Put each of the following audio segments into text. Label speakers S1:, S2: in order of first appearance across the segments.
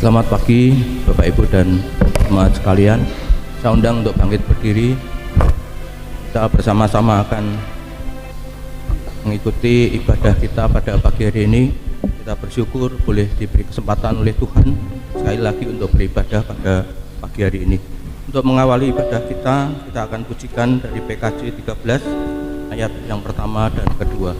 S1: Selamat pagi Bapak Ibu dan jemaat sekalian. Saya undang untuk bangkit berdiri. Kita bersama-sama akan mengikuti ibadah kita pada pagi hari ini. Kita bersyukur boleh diberi kesempatan oleh Tuhan sekali lagi untuk beribadah pada pagi hari ini. Untuk mengawali ibadah kita akan pujikan dari PKJ 13 ayat yang pertama dan kedua.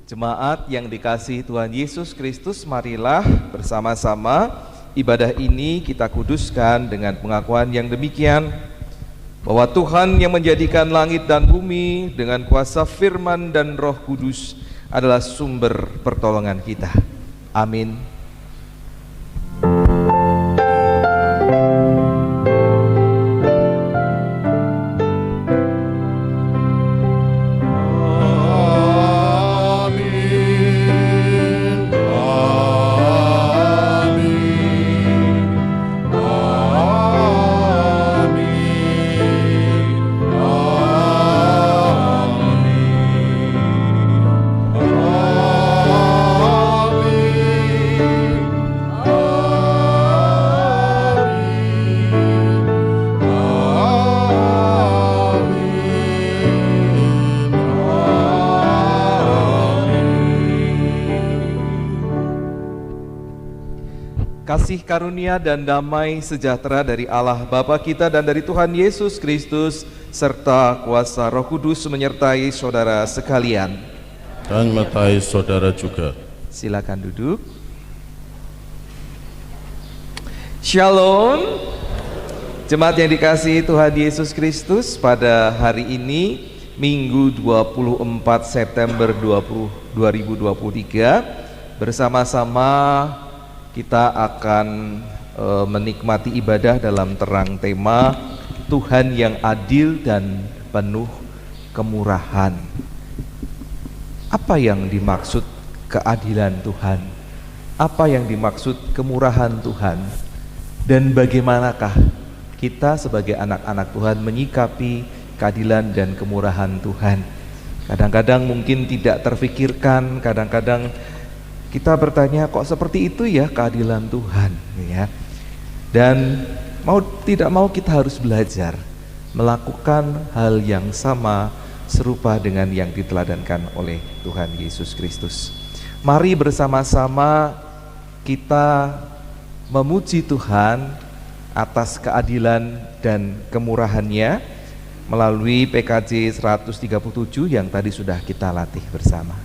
S2: Jemaat yang dikasihi Tuhan Yesus Kristus, marilah bersama-sama ibadah ini kita kuduskan dengan pengakuan yang demikian, bahwa Tuhan yang menjadikan langit dan bumi dengan kuasa firman dan Roh Kudus adalah sumber pertolongan kita. Amin. Kasih karunia dan damai sejahtera dari Allah Bapa kita dan dari Tuhan Yesus Kristus serta kuasa Roh Kudus menyertai saudara sekalian.
S3: Dan menyertai saudara juga.
S2: Silakan duduk. Shalom. Jemaat yang dikasihi Tuhan Yesus Kristus, pada hari ini Minggu 24 September 2023 bersama-sama kita akan menikmati ibadah dalam terang tema Tuhan yang adil dan penuh kemurahan. Apa yang dimaksud keadilan Tuhan? Apa yang dimaksud kemurahan Tuhan? Dan bagaimanakah kita sebagai anak-anak Tuhan menyikapi keadilan dan kemurahan Tuhan? Kadang-kadang mungkin tidak terfikirkan, kadang-kadang kita bertanya, kok seperti itu ya keadilan Tuhan, ya. Dan mau tidak mau kita harus belajar melakukan hal yang sama serupa dengan yang diteladankan oleh Tuhan Yesus Kristus. Mari bersama-sama kita memuji Tuhan atas keadilan dan kemurahannya melalui PKJ 137 yang tadi sudah kita latih bersama.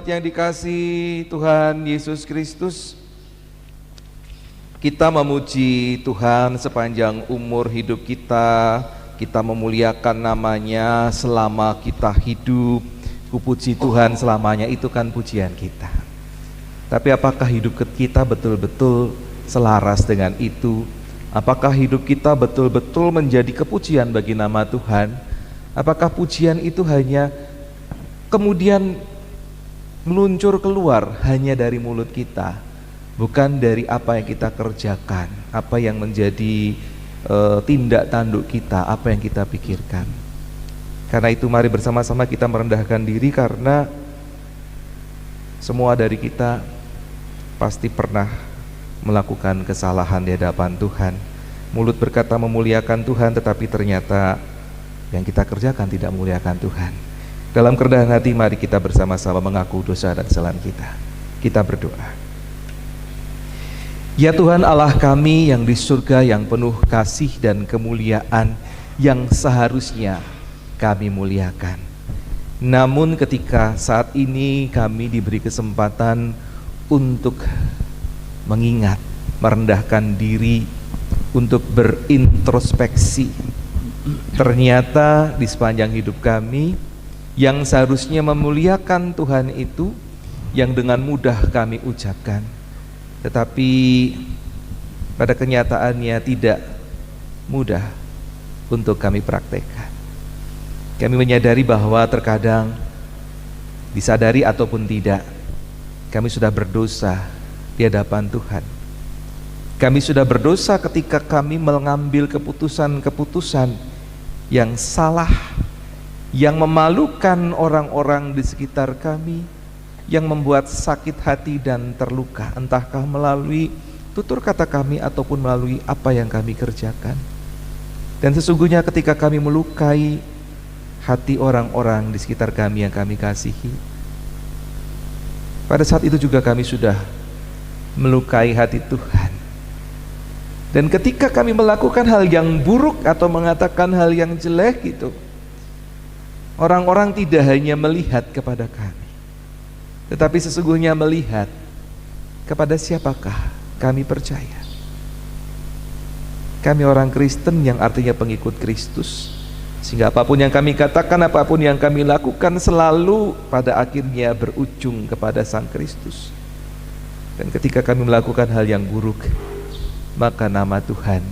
S2: jemaat yang dikasihi Tuhan Yesus Kristus, kita memuji Tuhan sepanjang umur hidup kita, kita memuliakan namanya selama kita hidup. Kupuji Tuhan selamanya, itu kan pujian kita. Tapi apakah hidup kita betul-betul selaras dengan itu? Apakah hidup kita betul-betul menjadi kepujian bagi nama Tuhan? Apakah pujian itu hanya kemudian meluncur keluar hanya dari mulut kita, bukan dari apa yang kita kerjakan, apa yang menjadi tindak tanduk kita, apa yang kita pikirkan. Karena itu mari bersama-sama kita merendahkan diri, karena semua dari kita pasti pernah melakukan kesalahan di hadapan Tuhan. Mulut berkata memuliakan Tuhan, tetapi ternyata yang kita kerjakan tidak memuliakan Tuhan. Dalam kerendahan hati mari kita bersama-sama mengaku dosa dan kesalahan kita. Kita berdoa. Ya Tuhan Allah kami yang di surga, yang penuh kasih dan kemuliaan, yang seharusnya kami muliakan. Namun ketika saat ini kami diberi kesempatan untuk mengingat, merendahkan diri, untuk berintrospeksi, ternyata di sepanjang hidup kami yang seharusnya memuliakan Tuhan itu yang dengan mudah kami ucapkan, tetapi pada kenyataannya tidak mudah untuk kami praktekkan. Kami menyadari bahwa terkadang, disadari ataupun tidak, kami sudah berdosa di hadapan Tuhan. Kami sudah berdosa ketika kami mengambil keputusan-keputusan yang salah, yang memalukan orang-orang di sekitar kami, yang membuat sakit hati dan terluka, entahkah melalui tutur kata kami ataupun melalui apa yang kami kerjakan. Dan sesungguhnya ketika kami melukai hati orang-orang di sekitar kami yang kami kasihi, pada saat itu juga kami sudah melukai hati Tuhan. Dan ketika kami melakukan hal yang buruk atau mengatakan hal yang jelek itu, orang-orang tidak hanya melihat kepada kami, tetapi sesungguhnya melihat kepada siapakah kami percaya. Kami orang Kristen yang artinya pengikut Kristus, sehingga apapun yang kami katakan, apapun yang kami lakukan selalu pada akhirnya berujung kepada Sang Kristus. Dan ketika kami melakukan hal yang buruk, maka nama Tuhan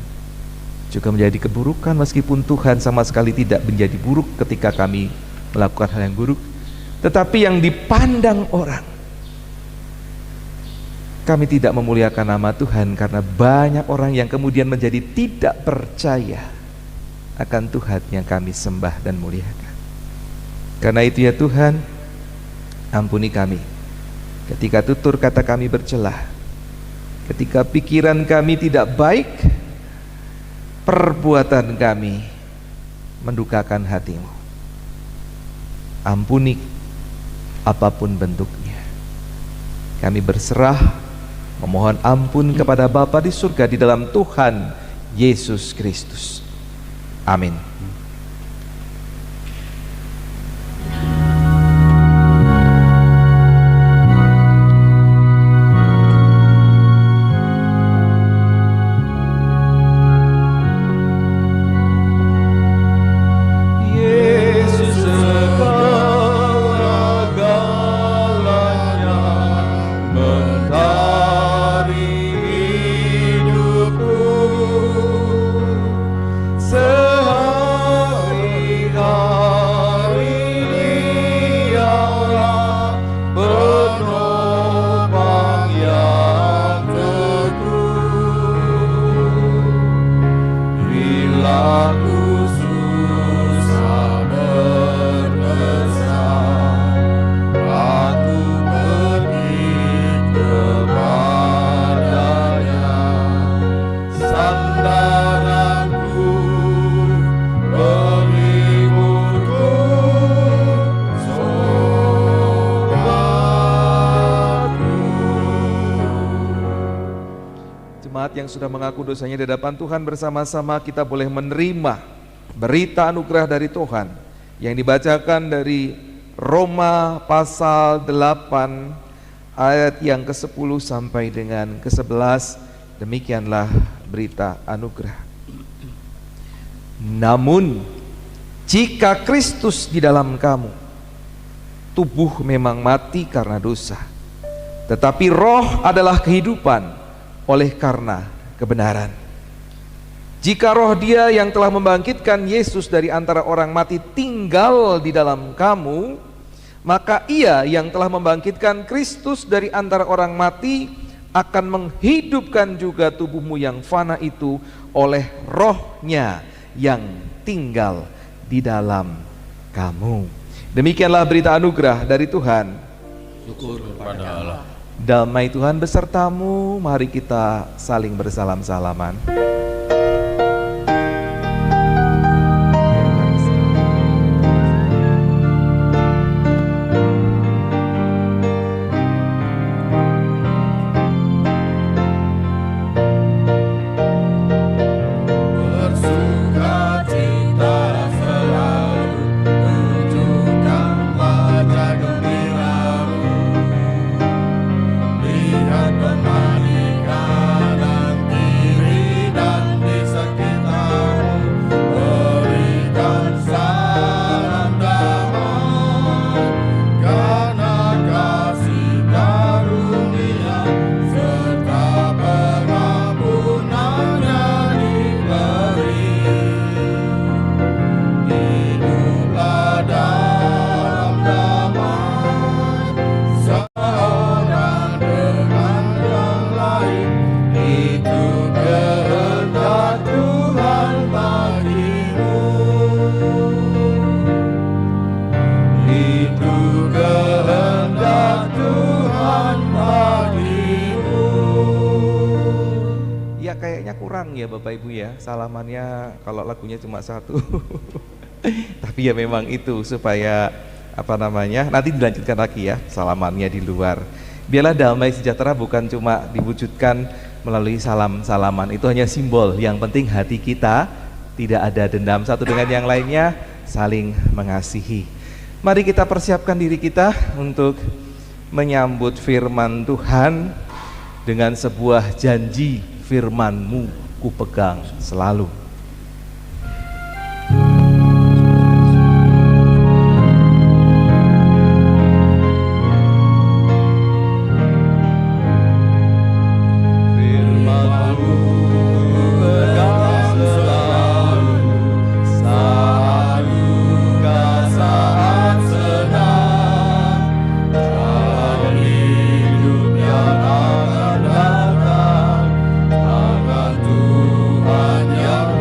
S2: juga menjadi keburukan, meskipun Tuhan sama sekali tidak menjadi buruk ketika kami melakukan hal yang buruk. Tetapi yang dipandang orang, kami tidak memuliakan nama Tuhan, karena banyak orang yang kemudian menjadi tidak percaya akan Tuhan yang kami sembah dan muliakan. Karena itu ya Tuhan, ampuni kami ketika tutur kata kami bercelah, ketika pikiran kami tidak baik, perbuatan kami mendukakan hati-Mu. Ampuni apapun bentuknya. Kami berserah, memohon ampun kepada Bapa di surga di dalam Tuhan Yesus Kristus. Amin. Yang sudah mengaku dosanya di hadapan Tuhan, bersama-sama kita boleh menerima berita anugerah dari Tuhan yang dibacakan dari Roma pasal 8 ayat yang ke-10 sampai dengan ke-11. Demikianlah berita anugerah. Namun jika Kristus di dalam kamu, tubuh memang mati karena dosa, tetapi roh adalah kehidupan oleh karena kebenaran. Jika roh Dia yang telah membangkitkan Yesus dari antara orang mati tinggal di dalam kamu, maka Ia yang telah membangkitkan Kristus dari antara orang mati akan menghidupkan juga tubuhmu yang fana itu oleh Roh-Nya yang tinggal di dalam kamu. Demikianlah berita anugerah dari Tuhan.
S1: Syukur kepada Allah.
S2: Damai Tuhan besertamu. Mari kita saling bersalam-salaman. Ya Bapak Ibu ya, salamannya kalau lagunya cuma satu. Tapi ya memang itu supaya nanti dilanjutkan lagi ya salamannya di luar. Biarlah damai sejahtera bukan cuma diwujudkan melalui salam-salaman, itu hanya simbol. Yang penting hati kita tidak ada dendam satu dengan yang lainnya, saling mengasihi. Mari kita persiapkan diri kita untuk menyambut firman Tuhan dengan sebuah janji, firman-Mu ku pegang selalu.
S4: Yang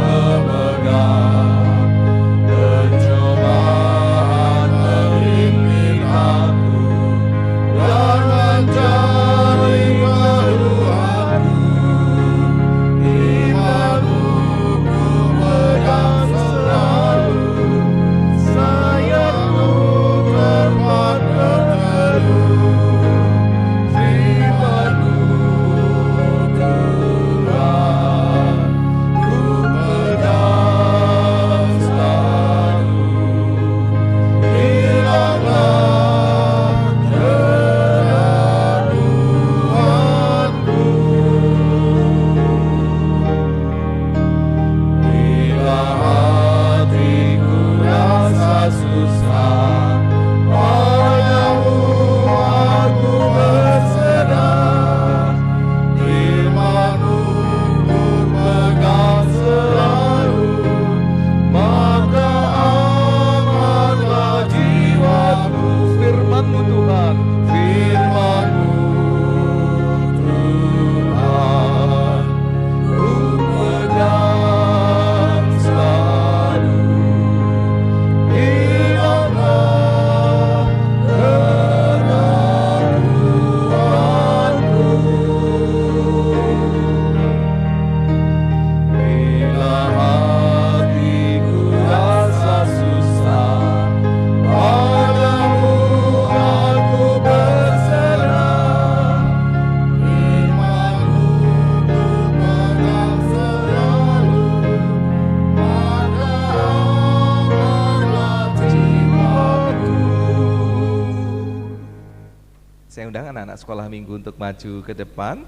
S2: anak sekolah minggu untuk maju ke depan.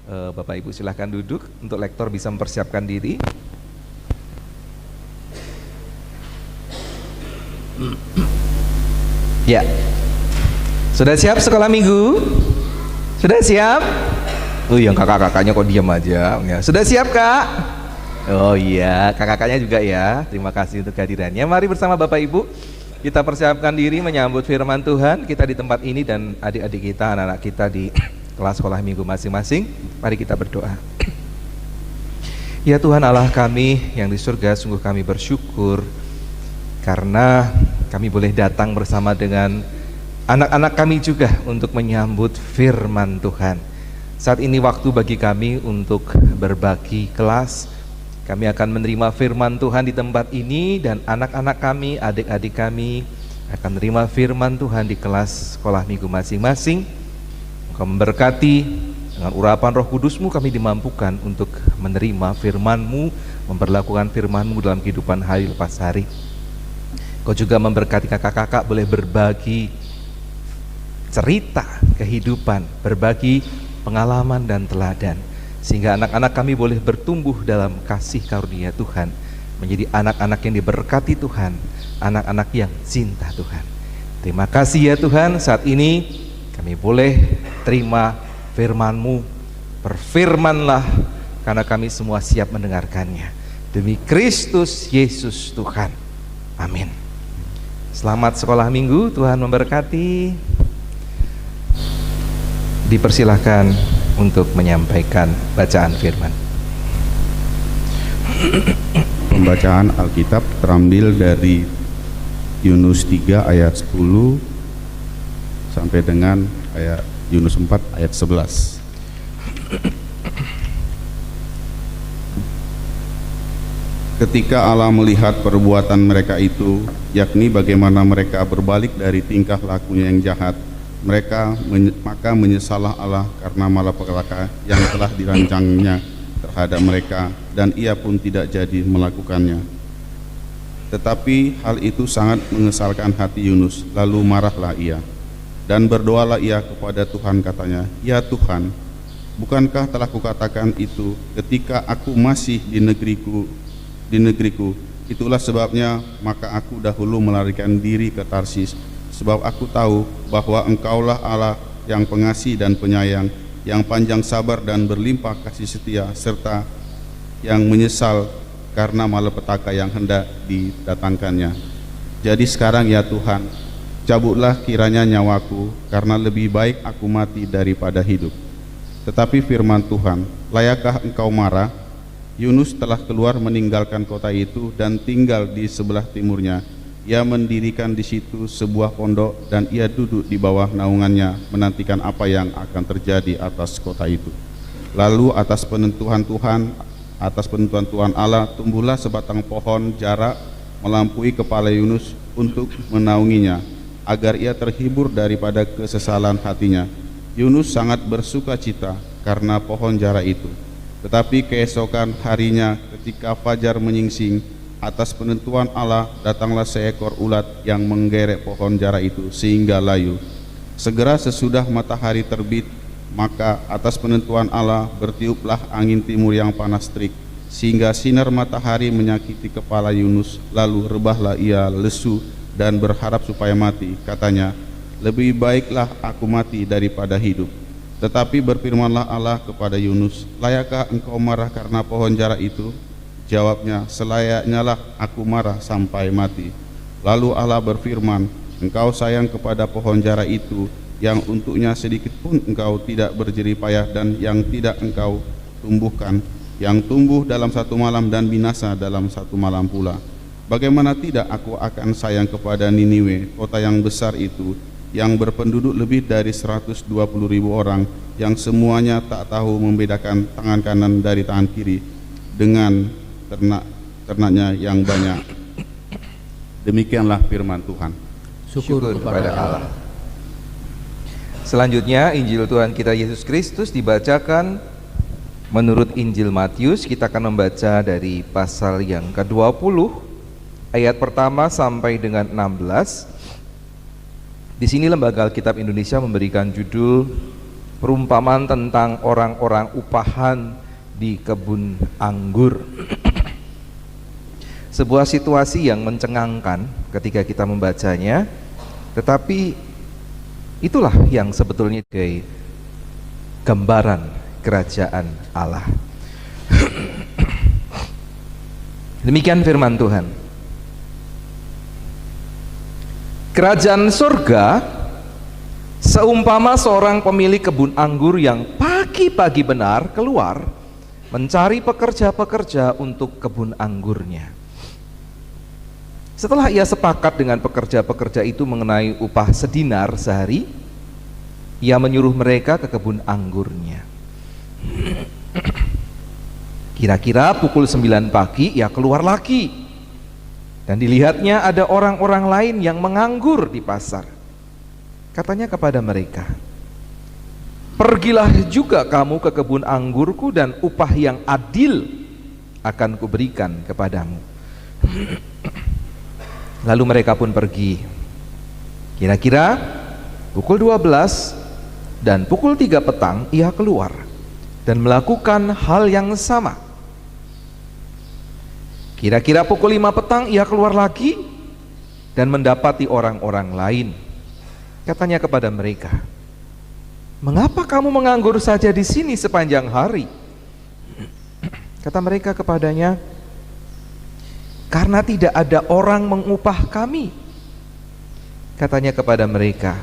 S2: Bapak Ibu silahkan duduk, untuk lektor bisa mempersiapkan diri. Ya, sudah siap sekolah minggu? Sudah siap? Oh yang kakak-kakaknya kok diam aja. Ya. Sudah siap kak? Oh iya, kakak-kakaknya juga ya. Terima kasih untuk kehadirannya. Mari bersama Bapak Ibu kita persiapkan diri menyambut firman Tuhan. Kita di tempat ini dan adik-adik kita, anak-anak kita di kelas sekolah minggu masing-masing. Mari kita berdoa. Ya Tuhan Allah kami yang di surga, sungguh kami bersyukur karena kami boleh datang bersama dengan anak-anak kami juga untuk menyambut firman Tuhan. Saat ini waktu bagi kami untuk berbagi kelas. Kami akan menerima firman Tuhan di tempat ini, dan anak-anak kami, adik-adik kami akan menerima firman Tuhan di kelas sekolah minggu masing-masing. Engkau memberkati, dengan urapan Roh Kudus-Mu kami dimampukan untuk menerima firman-Mu, memperlakukan firman-Mu dalam kehidupan hari lepas hari. Kau juga memberkati kakak-kakak boleh berbagi cerita kehidupan, berbagi pengalaman dan teladan, sehingga anak-anak kami boleh bertumbuh dalam kasih karunia Tuhan, menjadi anak-anak yang diberkati Tuhan, anak-anak yang cinta Tuhan. Terima kasih ya Tuhan, saat ini kami boleh terima firman-Mu. Berfirmanlah, karena kami semua siap mendengarkannya. Demi Kristus Yesus Tuhan. Amin. Selamat sekolah minggu, Tuhan memberkati. Dipersilahkan untuk menyampaikan bacaan firman.
S4: Pembacaan Alkitab terambil dari Yunus 3 ayat 10 sampai dengan ayat Yunus 4 ayat 11. Ketika Allah melihat perbuatan mereka itu, yakni bagaimana mereka berbalik dari tingkah lakunya yang jahat, maka menyesallah Allah karena malapetaka yang telah dirancangnya terhadap mereka, dan ia pun tidak jadi melakukannya. Tetapi hal itu sangat mengesalkan hati Yunus, lalu marahlah ia. Dan berdoalah ia kepada Tuhan, katanya, "Ya Tuhan, bukankah telah kukatakan itu ketika aku masih di negeriku? Itulah sebabnya maka aku dahulu melarikan diri ke Tarsis, sebab aku tahu bahwa Engkaulah Allah yang pengasih dan penyayang, yang panjang sabar dan berlimpah kasih setia, serta yang menyesal karena malapetaka yang hendak didatangkannya. Jadi sekarang ya Tuhan, cabutlah kiranya nyawaku, karena lebih baik aku mati daripada hidup." Tetapi firman Tuhan, "Layakkah engkau marah? Yunus telah keluar meninggalkan kota itu dan tinggal di sebelah timurnya. Ia mendirikan di situ sebuah pondok, dan ia duduk di bawah naungannya menantikan apa yang akan terjadi atas kota itu. Lalu atas penentuan Tuhan Allah, tumbuhlah sebatang pohon jarak melampaui kepala Yunus untuk menaunginya, agar ia terhibur daripada kesesalan hatinya. Yunus sangat bersuka cita karena pohon jarak itu. Tetapi keesokan harinya, ketika fajar menyingsing, atas penentuan Allah datanglah seekor ulat yang menggerek pohon jarak itu sehingga layu. Segera sesudah matahari terbit, maka atas penentuan Allah bertiuplah angin timur yang panas terik, sehingga sinar matahari menyakiti kepala Yunus. Lalu rebahlah ia lesu dan berharap supaya mati. Katanya, "Lebih baiklah aku mati daripada hidup." Tetapi berfirmanlah Allah kepada Yunus, "Layakkah engkau marah karena pohon jarak itu?" Jawabnya, "Selayaknya lah aku marah sampai mati." Lalu Allah berfirman, "Engkau sayang kepada pohon jarak itu, yang untuknya sedikit pun engkau tidak berjerih payah, dan yang tidak engkau tumbuhkan, yang tumbuh dalam satu malam dan binasa dalam satu malam pula. Bagaimana tidak aku akan sayang kepada Niniwe, kota yang besar itu, yang berpenduduk lebih dari 120.000 orang, yang semuanya tak tahu membedakan tangan kanan dari tangan kiri, dengan ternaknya yang banyak." Demikianlah firman Tuhan.
S1: Syukur kepada Allah.
S2: Selanjutnya Injil Tuhan kita Yesus Kristus dibacakan menurut Injil Matius. Kita akan membaca dari pasal yang ke-20 ayat pertama sampai dengan 16. Di sini Lembaga Alkitab Indonesia memberikan judul perumpamaan tentang orang-orang upahan di kebun anggur. Sebuah situasi yang mencengangkan ketika kita membacanya, tetapi itulah yang sebetulnya sebagai gambaran kerajaan Allah. Demikian firman Tuhan. Kerajaan surga seumpama seorang pemilik kebun anggur yang pagi-pagi benar keluar mencari pekerja-pekerja untuk kebun anggurnya. Setelah ia sepakat dengan pekerja-pekerja itu mengenai upah sedinar sehari, ia menyuruh mereka ke kebun anggurnya. Kira-kira pukul 9 pagi ia keluar lagi, dan dilihatnya ada orang-orang lain yang menganggur di pasar. Katanya kepada mereka, "Pergilah juga kamu ke kebun anggurku dan upah yang adil akan kuberikan kepadamu." Lalu mereka pun pergi. Kira-kira pukul 12 dan pukul 3 petang ia keluar dan melakukan hal yang sama. Kira-kira pukul 5 petang ia keluar lagi dan mendapati orang-orang lain. Katanya kepada mereka, "Mengapa kamu menganggur saja di sini sepanjang hari?" Kata mereka kepadanya, "Karena tidak ada orang mengupah kami." Katanya kepada mereka,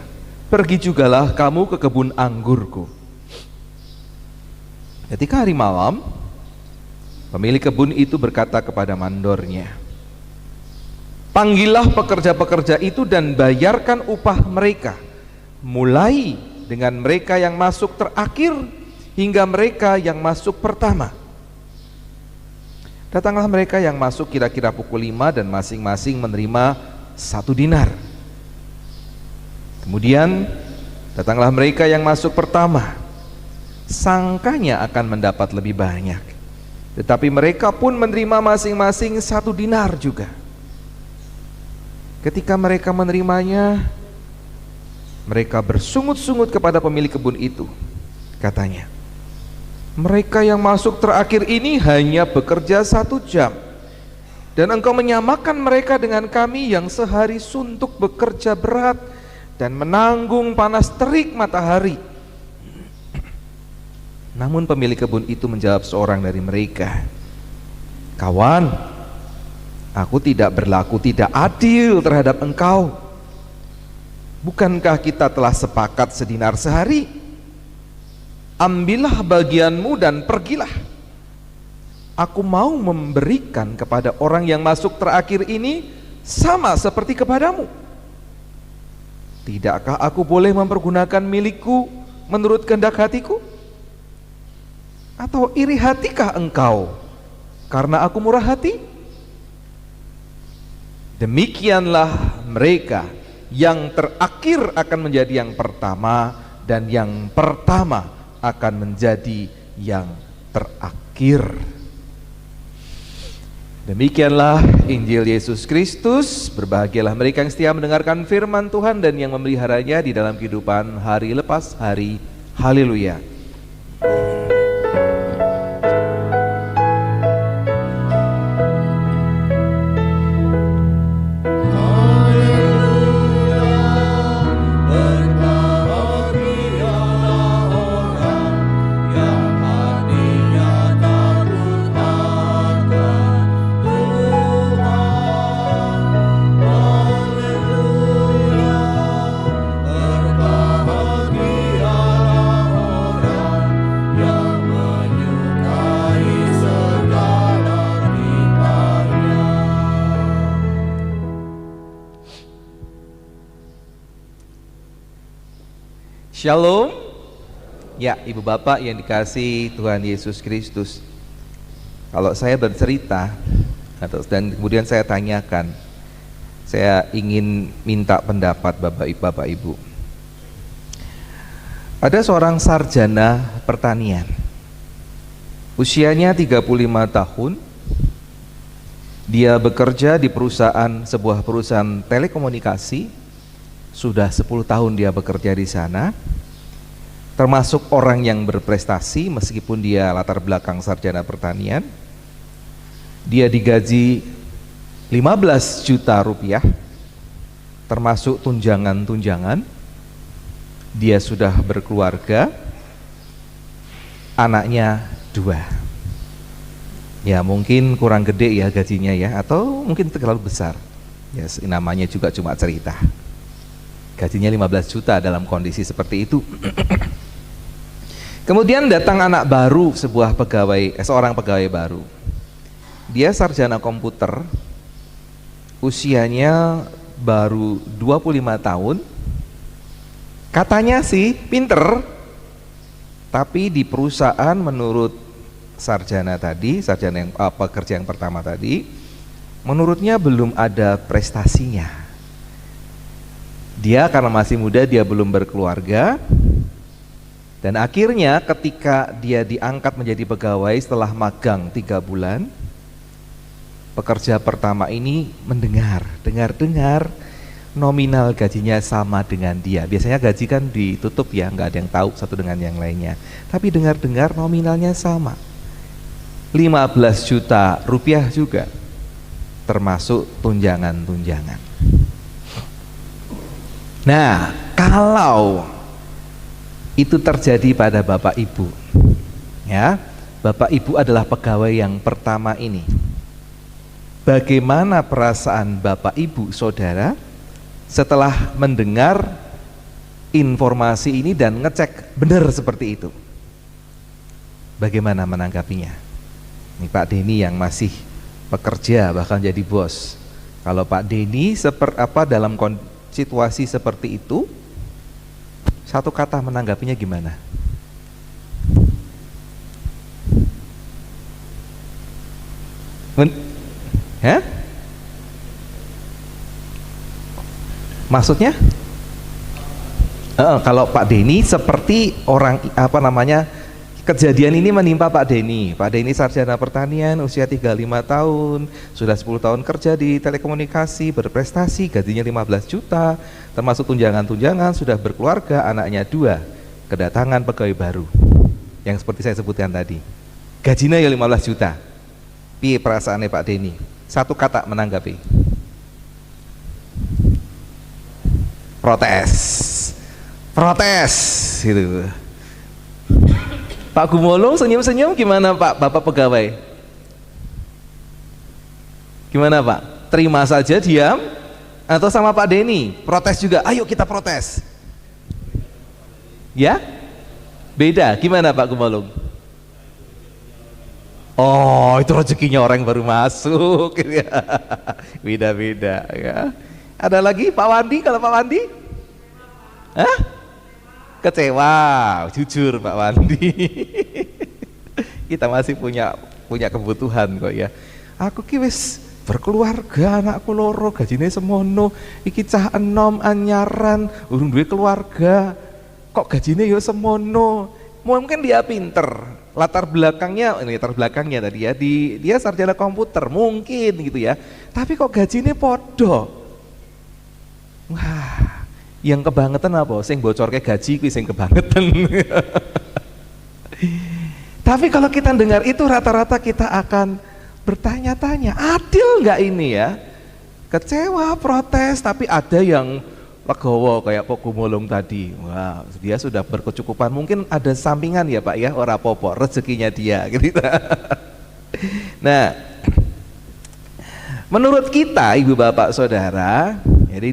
S2: "Pergi jugalah kamu ke kebun anggurku." Ketika hari malam, pemilik kebun itu berkata kepada mandornya, "Panggillah pekerja-pekerja itu dan bayarkan upah mereka, mulai dengan mereka yang masuk terakhir hingga mereka yang masuk pertama." Datanglah mereka yang masuk kira-kira pukul 5 dan masing-masing menerima 1 dinar. Kemudian datanglah mereka yang masuk pertama, sangkanya akan mendapat lebih banyak, tetapi mereka pun menerima masing-masing 1 dinar juga. Ketika mereka menerimanya, mereka bersungut-sungut kepada pemilik kebun itu. Katanya, "Mereka yang masuk terakhir ini hanya bekerja 1 jam, dan engkau menyamakan mereka dengan kami yang sehari suntuk bekerja berat dan menanggung panas terik matahari." Namun pemilik kebun itu menjawab seorang dari mereka, "Kawan, aku tidak berlaku tidak adil terhadap engkau. Bukankah kita telah sepakat sedinar sehari? Ambillah bagianmu dan pergilah. Aku mau memberikan kepada orang yang masuk terakhir ini sama seperti kepadamu. Tidakkah aku boleh mempergunakan milikku menurut kehendak hatiku? Atau iri hatikah engkau karena aku murah hati?" Demikianlah mereka, yang terakhir akan menjadi yang pertama, dan yang pertama akan menjadi yang terakhir. Demikianlah Injil Yesus Kristus. Berbahagialah mereka yang setia mendengarkan firman Tuhan dan yang memeliharanya di dalam kehidupan hari lepas hari. Haleluya. Shalom. Ya, Ibu Bapak yang dikasihi Tuhan Yesus Kristus. Kalau saya bercerita dan kemudian saya tanyakan, saya ingin minta pendapat Bapak Ibu. Ada seorang sarjana pertanian, usianya 35 tahun. Dia bekerja di sebuah perusahaan telekomunikasi. Sudah 10 tahun dia bekerja di sana. termasuk orang yang berprestasi meskipun dia latar belakang sarjana pertanian. Dia digaji 15 juta rupiah, termasuk tunjangan-tunjangan. Dia sudah berkeluarga, anaknya 2. Ya mungkin kurang gede ya gajinya ya, atau mungkin terlalu besar. Ya namanya juga cuma cerita. Gajinya 15 juta dalam kondisi seperti itu. Kemudian datang anak baru, seorang pegawai baru. Dia sarjana komputer, usianya baru 25 tahun. Katanya sih pinter, tapi di perusahaan menurut sarjana yang pekerja yang pertama tadi, menurutnya belum ada prestasinya. Dia karena masih muda, dia belum berkeluarga, dan akhirnya ketika dia diangkat menjadi pegawai setelah magang 3 bulan, pekerja pertama ini dengar nominal gajinya sama dengan dia. Biasanya gaji kan ditutup ya, nggak ada yang tahu satu dengan yang lainnya. Tapi dengar nominalnya sama, 15 juta rupiah juga, termasuk tunjangan-tunjangan. Nah, kalau itu terjadi pada Bapak Ibu, ya, Bapak Ibu adalah pegawai yang pertama ini. Bagaimana perasaan Bapak Ibu Saudara setelah mendengar informasi ini dan ngecek benar seperti itu? Bagaimana menanggapinya? Ini Pak Denny yang masih pekerja bahkan jadi bos. Kalau Pak Denny dalam situasi seperti itu, satu kata menanggapinya gimana? Maksudnya? Kalau Pak Denny seperti orang kejadian ini menimpa Pak Denny. Pak Denny sarjana pertanian, usia 35 tahun, sudah 10 tahun kerja di telekomunikasi, berprestasi, gajinya 15 juta, termasuk tunjangan-tunjangan, sudah berkeluarga, anaknya 2. Kedatangan pegawai baru, yang seperti saya sebutkan tadi. Gajinya ya 15 juta. Piye perasaannya Pak Denny? Satu kata menanggapi. Protes gitu. Pak Gumolong senyum-senyum gimana Pak, Bapak pegawai? Gimana Pak? Terima saja diam atau sama Pak Denny? Protes juga, ayo kita protes. Ya? Beda, gimana Pak Gumolong? Oh, itu rezekinya orang baru masuk gitu ya. Beda-beda ya. Ada lagi Pak Wandi, kalau Pak Wandi? Hah? Kecewa, jujur Pak Wandi. Kita masih punya kebutuhan kok ya. Aku ki wis berkeluarga, anakku loro, gajine semono, iki cah enom anyaran, urung duwe keluarga, kok gajine yo semono. Mungkin dia pinter, latar belakangnya tadi ya, dia sarjana komputer mungkin gitu ya, tapi kok gajinya podo. Wah, yang kebangetan apa? Sing bocorke gaji kuwi sing kebangetan. Tapi kalau kita dengar itu rata-rata kita akan bertanya-tanya, adil nggak ini ya? Kecewa, protes, tapi ada yang legowo kayak Pak Gumolong tadi. Wah, dia sudah berkecukupan, mungkin ada sampingan ya Pak ya, ora popo, rezekinya dia gitu. Nah, menurut kita Ibu Bapak Saudara, jadi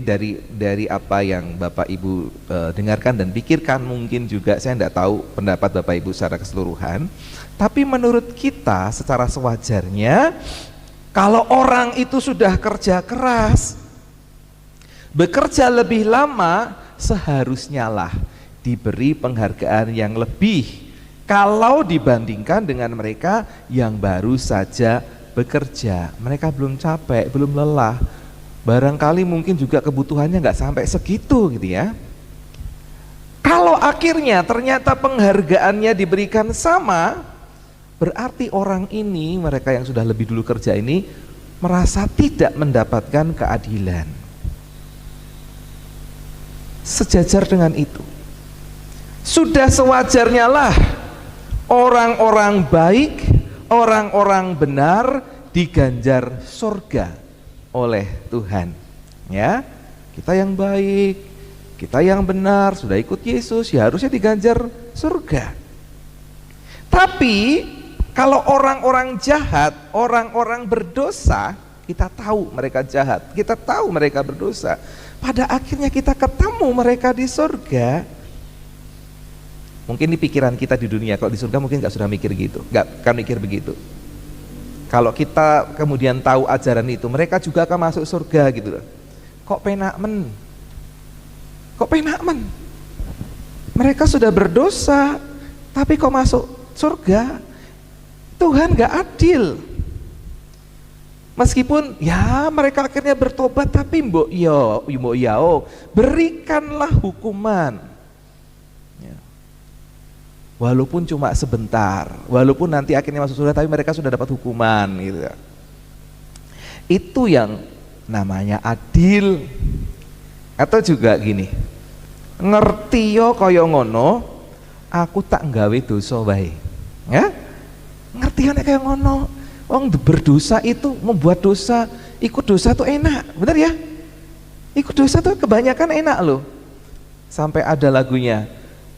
S2: dari apa yang Bapak Ibu dengarkan dan pikirkan, mungkin juga saya tidak tahu pendapat Bapak Ibu secara keseluruhan, tapi menurut kita secara sewajarnya, kalau orang itu sudah kerja keras, bekerja lebih lama, seharusnya lah diberi penghargaan yang lebih kalau dibandingkan dengan mereka yang baru saja bekerja. Mereka belum capek, belum lelah, barangkali mungkin juga kebutuhannya nggak sampai segitu gitu ya. Kalau akhirnya ternyata penghargaannya diberikan sama, berarti orang ini, mereka yang sudah lebih dulu kerja ini, merasa tidak mendapatkan keadilan. Sejajar dengan itu, Sudah sewajarnya lah orang-orang baik, orang-orang benar diganjar surga oleh Tuhan. Ya, kita yang baik, kita yang benar, sudah ikut Yesus, ya harusnya diganjar surga. Tapi kalau orang-orang jahat, orang-orang berdosa, kita tahu mereka jahat, kita tahu mereka berdosa, pada akhirnya kita ketemu mereka di surga. Mungkin di pikiran kita di dunia, kalau di surga mungkin gak sudah mikir gitu, gak akan mikir begitu. Kalau kita kemudian tahu ajaran itu, mereka juga akan masuk surga gitu loh. Kok penak men? Kok penak men? Mereka sudah berdosa, tapi kok masuk surga? Tuhan gak adil. Meskipun ya mereka akhirnya bertobat, tapi mbok yo berikanlah hukuman. Ya. Walaupun cuma sebentar, walaupun nanti akhirnya masuk surga, tapi mereka sudah dapat hukuman gitu. Itu yang namanya adil. Atau juga gini, ngerti yo kaya ngono, aku tak nggawe dosa wae. Ya? Ngerti yo nek kaya ngono. Wong berdosa itu, membuat dosa, ikut dosa tuh enak, bener ya? Ikut dosa tuh kebanyakan enak loh. Sampai ada lagunya,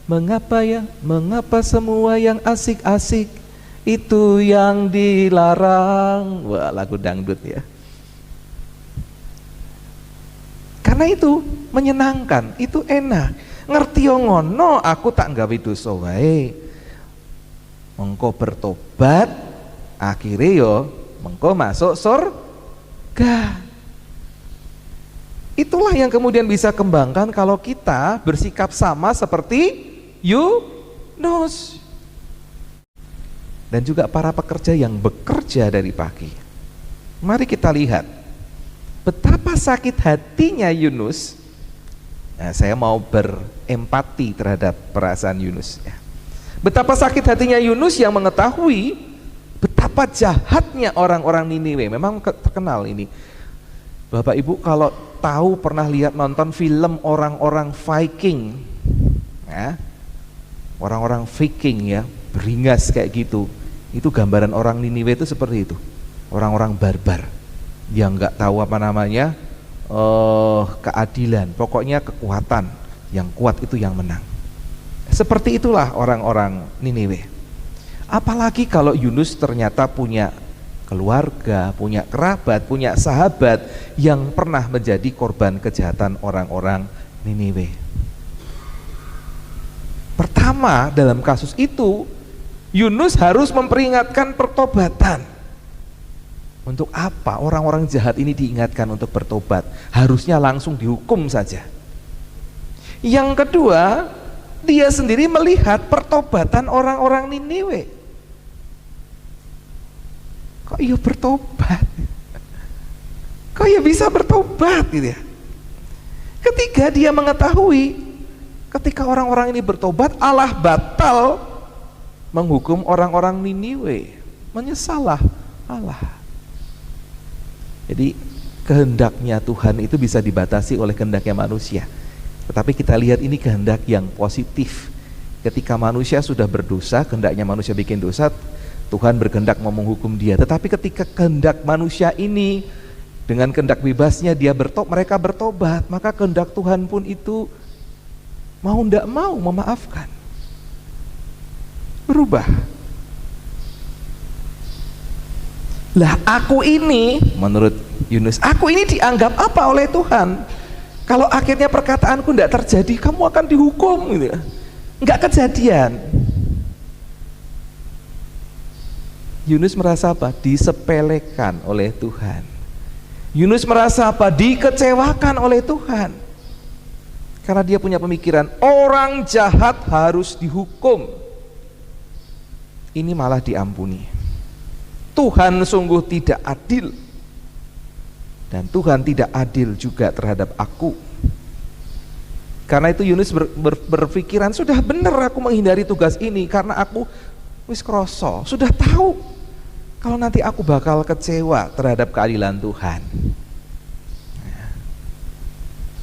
S2: mengapa semua yang asik-asik itu yang dilarang. Wah, lagu dangdut ya. Karena itu menyenangkan, itu enak. Ngerti yo ngono, aku tak nggawe dosa wae. Mengko bertobat, akhirnya yo mengko masuk surga. Itulah yang kemudian bisa kembangkan kalau kita bersikap sama seperti Yunus. Dan juga para pekerja yang bekerja dari pagi. Mari kita lihat betapa sakit hatinya Yunus. Nah, saya mau berempati terhadap perasaan Yunus ya. Betapa sakit hatinya Yunus yang mengetahui betapa jahatnya orang-orang Niniwe. Memang terkenal ini. Bapak Ibu kalau tahu pernah lihat nonton film orang-orang Viking ya, orang-orang Viking ya, beringas kayak gitu, itu gambaran orang Niniwe itu seperti itu, orang-orang barbar yang nggak tahu apa namanya keadilan, pokoknya kekuatan, yang kuat itu yang menang. Seperti itulah orang-orang Niniwe. Apalagi kalau Yunus ternyata punya keluarga, punya kerabat, punya sahabat yang pernah menjadi korban kejahatan orang-orang Niniwe. Pertama, dalam kasus itu Yunus harus memperingatkan pertobatan. Untuk apa orang-orang jahat ini diingatkan untuk bertobat? Harusnya langsung dihukum saja. Yang kedua, dia sendiri melihat pertobatan orang-orang Niniwe. Kok ia bertobat? Kok ia bisa bertobat gitu ya? Ketiga, dia mengetahui ketika orang-orang ini bertobat, Allah batal menghukum orang-orang Niniwe. Menyesalah Allah. Jadi kehendaknya Tuhan itu bisa dibatasi oleh kehendaknya manusia. Tetapi kita lihat ini kehendak yang positif. Ketika manusia sudah berdosa, kehendaknya manusia bikin dosa, Tuhan berkehendak mau menghukum dia. Tetapi ketika kehendak manusia ini dengan kehendak bebasnya mereka bertobat, maka kehendak Tuhan pun itu mau ndak mau memaafkan. Berubah. Lah aku ini, menurut Yunus, aku ini dianggap apa oleh Tuhan? Kalau akhirnya perkataanku tidak terjadi, kamu akan dihukum gitu. Enggak kejadian. Yunus merasa apa? Disepelekan oleh Tuhan. Yunus merasa apa? Dikecewakan oleh Tuhan. Karena dia punya pemikiran, orang jahat harus dihukum. Ini malah diampuni. Tuhan sungguh tidak adil. Dan Tuhan tidak adil juga terhadap aku. Karena itu Yunus berpikiran, sudah benar aku menghindari tugas ini karena aku wis kroso, sudah tahu kalau nanti aku bakal kecewa terhadap keadilan Tuhan.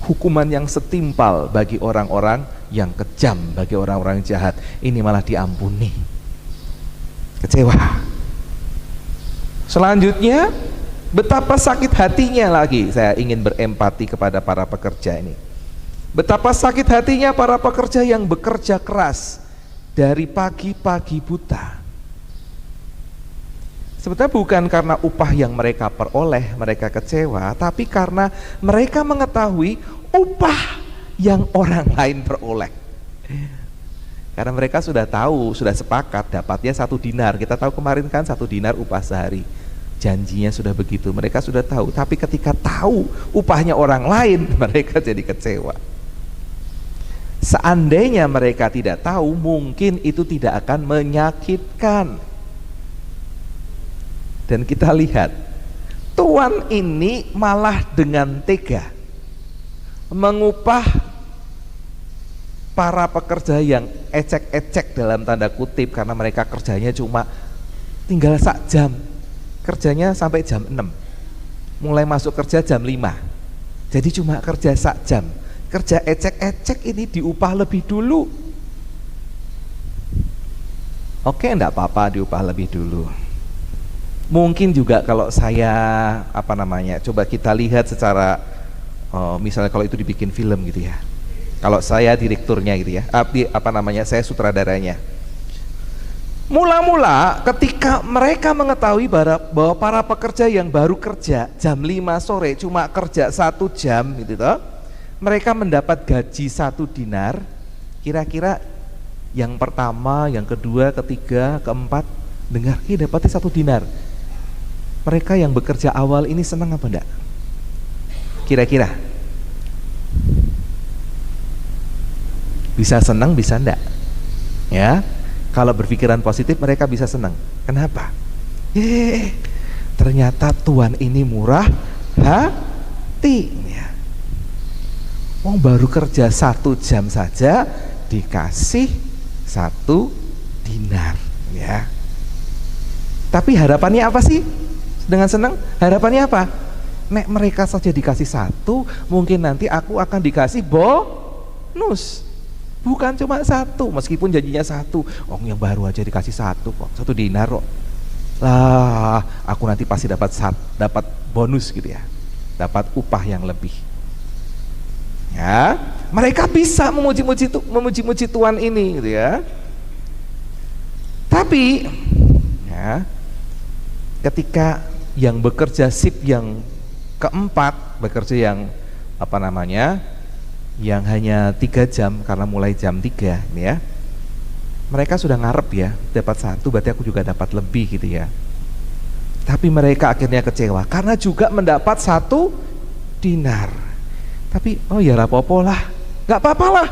S2: Hukuman yang setimpal bagi orang-orang yang kejam bagi orang-orang jahat, ini malah diampuni. Kecewa. Selanjutnya, betapa sakit hatinya lagi. Saya ingin berempati kepada para pekerja ini. Betapa sakit hatinya para pekerja yang bekerja keras dari pagi-pagi buta. Sebetulnya bukan karena upah yang mereka peroleh mereka kecewa, tapi karena mereka mengetahui upah yang orang lain peroleh. Karena mereka sudah tahu, sudah sepakat dapatnya 1 dinar. Kita tahu kemarin kan 1 dinar upah sehari. Janjinya sudah begitu, mereka sudah tahu. Tapi ketika tahu upahnya orang lain, mereka jadi kecewa. Seandainya mereka tidak tahu, mungkin itu tidak akan menyakitkan. Dan kita lihat, tuan ini malah dengan tega mengupah para pekerja yang ecek-ecek dalam tanda kutip, karena mereka kerjanya cuma tinggal 1 jam, kerjanya sampai jam 6, mulai masuk kerja jam 5, jadi cuma kerja 1 jam, kerja ecek-ecek ini diupah lebih dulu. Oke, enggak apa-apa diupah lebih dulu. Mungkin juga kalau saya coba kita lihat secara misalnya kalau itu dibikin film gitu ya. Kalau saya direkturnya gitu ya. Saya sutradaranya. Mula-mula ketika mereka mengetahui bahwa para pekerja yang baru kerja jam 5 sore cuma kerja 1 jam gitu toh, mereka mendapat gaji 1 dinar. Kira-kira yang pertama, yang kedua, ketiga, keempat dengar dapatnya 1 dinar. Mereka yang bekerja awal ini senang apa enggak? Kira-kira bisa senang, bisa enggak? Ya, kalau berpikiran positif mereka bisa senang. Kenapa? Ternyata Tuhan ini murah hati. Baru kerja 1 jam saja dikasih 1 dinar. Ya. Tapi harapannya apa sih? Dengan senang, harapannya apa? Nek mereka saja dikasih 1, mungkin nanti aku akan dikasih bonus. Bukan cuma 1, meskipun janjinya 1. Yang baru aja dikasih 1 kok, 1 dinar kok. Lah, aku nanti pasti dapat bonus gitu ya. Dapat upah yang lebih. Ya, mereka bisa memuji-muji Tuhan ini gitu ya. Tapi ya, ketika yang bekerja shift yang keempat, bekerja yang yang hanya 3 jam karena mulai jam 3 ini ya, mereka sudah ngarep ya, dapat 1 berarti aku juga dapat lebih gitu ya. Tapi mereka akhirnya kecewa karena juga mendapat 1 dinar. Tapi ya rapopo lah, gak apa-apa lah,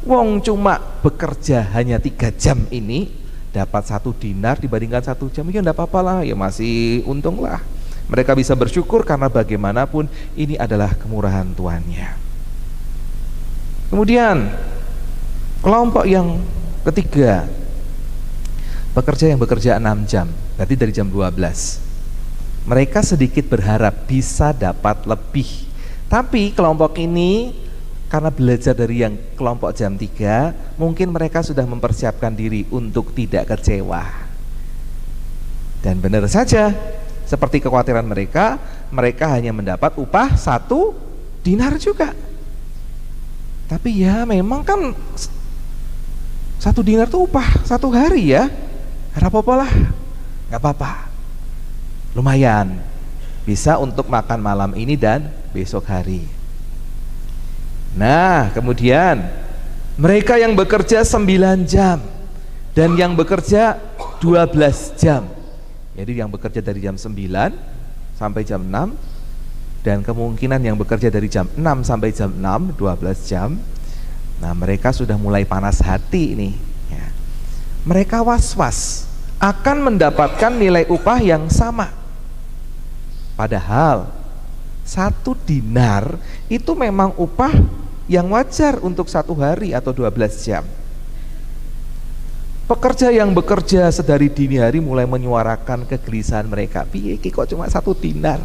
S2: wong cuma bekerja hanya 3 jam ini dapat 1 dinar dibandingkan 1 jam, ya enggak apa-apa lah, ya masih untung lah. Mereka bisa bersyukur karena bagaimanapun ini adalah kemurahan Tuhannya. Kemudian kelompok yang ketiga, pekerja yang bekerja 6 jam, berarti dari jam 12. Mereka sedikit berharap bisa dapat lebih. Tapi kelompok ini karena belajar dari yang kelompok jam 3, mungkin mereka sudah mempersiapkan diri untuk tidak kecewa. Dan benar saja, seperti kekhawatiran mereka hanya mendapat upah 1 dinar juga. Tapi ya memang kan 1 dinar itu upah 1 hari ya. Gak apa-apa lah, gak apa-apa. Lumayan, bisa untuk makan malam ini dan besok hari. Nah, kemudian mereka yang bekerja 9 jam dan yang bekerja 12 jam. Jadi yang bekerja dari jam 9 sampai jam 6, dan kemungkinan yang bekerja dari jam 6 sampai jam 6, 12 jam. Nah, mereka sudah mulai panas hati ini ya. Mereka was-was akan mendapatkan nilai upah yang sama. Padahal 1 dinar itu memang upah yang wajar untuk 1 hari atau 12 jam. Pekerja yang bekerja sedari dini hari mulai menyuarakan kegelisahan mereka. Piye kok cuma 1 dinar?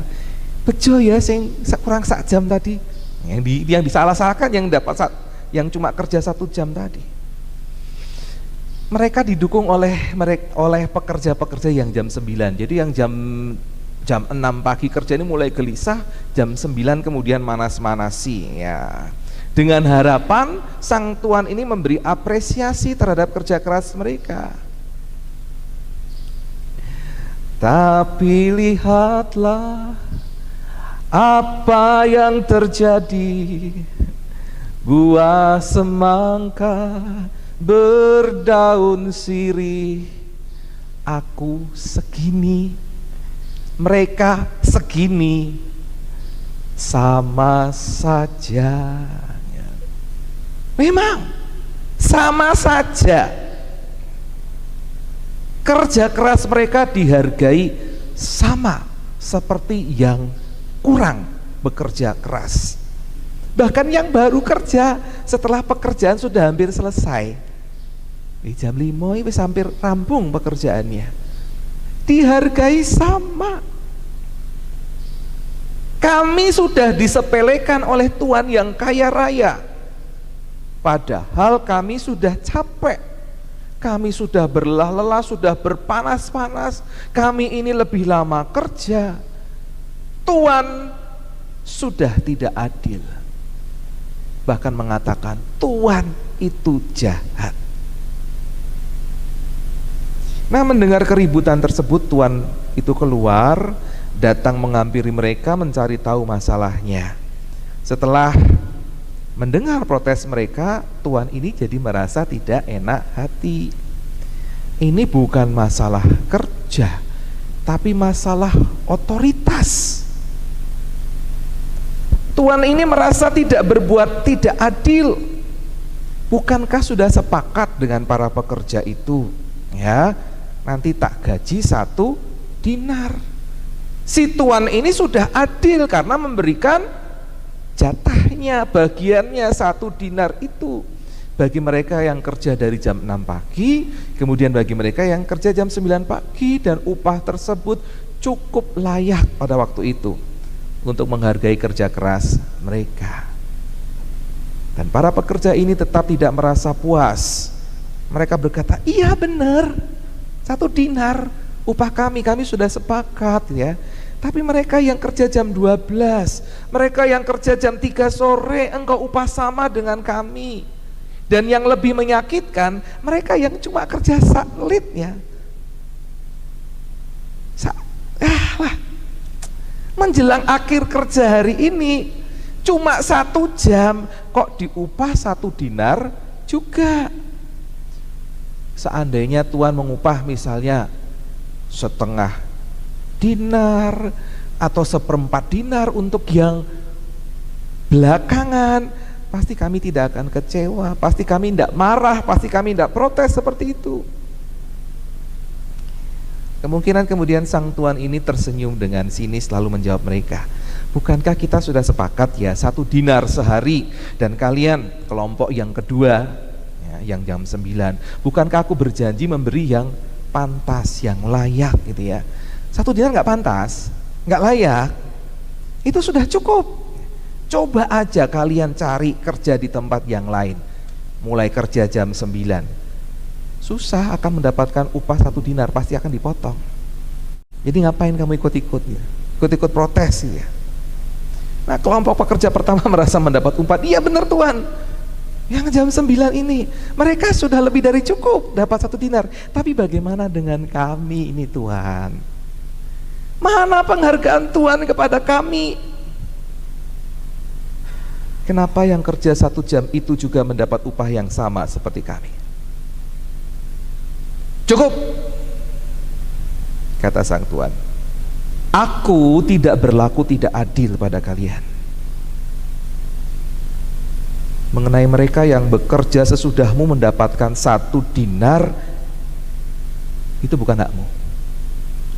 S2: Bejo ya sing kurang 1 jam tadi. Yang disalah-salahkan yang dapat yang cuma kerja 1 jam tadi. Mereka didukung oleh pekerja-pekerja yang jam 9. Jadi yang jam 6 pagi kerja ini mulai gelisah, jam 9 kemudian manas-manasi ya. Dengan harapan sang tuan ini memberi apresiasi terhadap kerja keras mereka. Tapi lihatlah apa yang terjadi. Buah semangka berdaun sirih, aku segini, mereka segini, sama saja. Memang sama saja. Kerja keras mereka dihargai sama seperti yang kurang bekerja keras. Bahkan yang baru kerja setelah pekerjaan sudah hampir selesai, di jam 5 ini hampir rampung pekerjaannya, dihargai sama. Kami sudah disepelekan oleh Tuhan yang kaya raya, padahal kami sudah capek, kami sudah berlelah-lelah, sudah berpanas-panas, kami ini lebih lama kerja. Tuhan sudah tidak adil, bahkan mengatakan Tuhan itu jahat. Nah, mendengar keributan tersebut, Tuhan itu keluar, datang menghampiri mereka, mencari tahu masalahnya. Setelah mendengar protes mereka, Tuhan ini jadi merasa tidak enak hati. Ini bukan masalah kerja, tapi masalah otoritas. Tuhan ini merasa tidak adil. Bukankah sudah sepakat dengan para pekerja itu, ya, nanti tak gaji 1 dinar. Si Tuhan ini sudah adil karena memberikan jatahnya, bagiannya 1 dinar itu bagi mereka yang kerja dari jam 6 pagi, kemudian bagi mereka yang kerja jam 9 pagi, dan upah tersebut cukup layak pada waktu itu untuk menghargai kerja keras mereka. Dan para pekerja ini tetap tidak merasa puas. Mereka berkata, iya benar, 1 dinar upah kami sudah sepakat ya. Tapi mereka yang kerja jam 12, mereka yang kerja jam 3 sore, engkau upah sama dengan kami. Dan yang lebih menyakitkan, mereka yang cuma kerja saklit ya. Menjelang akhir kerja hari ini, cuma 1 jam, kok diupah 1 dinar juga. Seandainya Tuhan mengupah misalnya setengah dinar atau 1/4 dinar untuk yang belakangan, pasti kami tidak akan kecewa, pasti kami tidak marah, pasti kami tidak protes seperti itu. Kemungkinan kemudian sang tuan ini tersenyum dengan sinis lalu menjawab mereka, bukankah kita sudah sepakat ya 1 dinar sehari, dan kalian kelompok yang kedua ya, yang jam 9, bukankah aku berjanji memberi yang pantas, yang layak gitu ya. 1 dinar nggak pantas, nggak layak, itu sudah cukup. Coba aja kalian cari kerja di tempat yang lain, mulai kerja jam 9, susah akan mendapatkan upah 1 dinar, pasti akan dipotong. Jadi ngapain kamu ikut-ikut ya? Ikut-ikut protes ya. Nah, kelompok pekerja pertama merasa mendapat upah, iya benar Tuhan, yang jam 9 ini mereka sudah lebih dari cukup dapat 1 dinar. Tapi bagaimana dengan kami ini Tuhan? Mana penghargaan Tuhan kepada kami? Kenapa yang kerja 1 jam itu juga mendapat upah yang sama seperti kami? Cukup, kata sang tuan. Aku tidak berlaku tidak adil pada kalian. Mengenai mereka yang bekerja sesudahmu mendapatkan 1 dinar, itu bukan hakmu.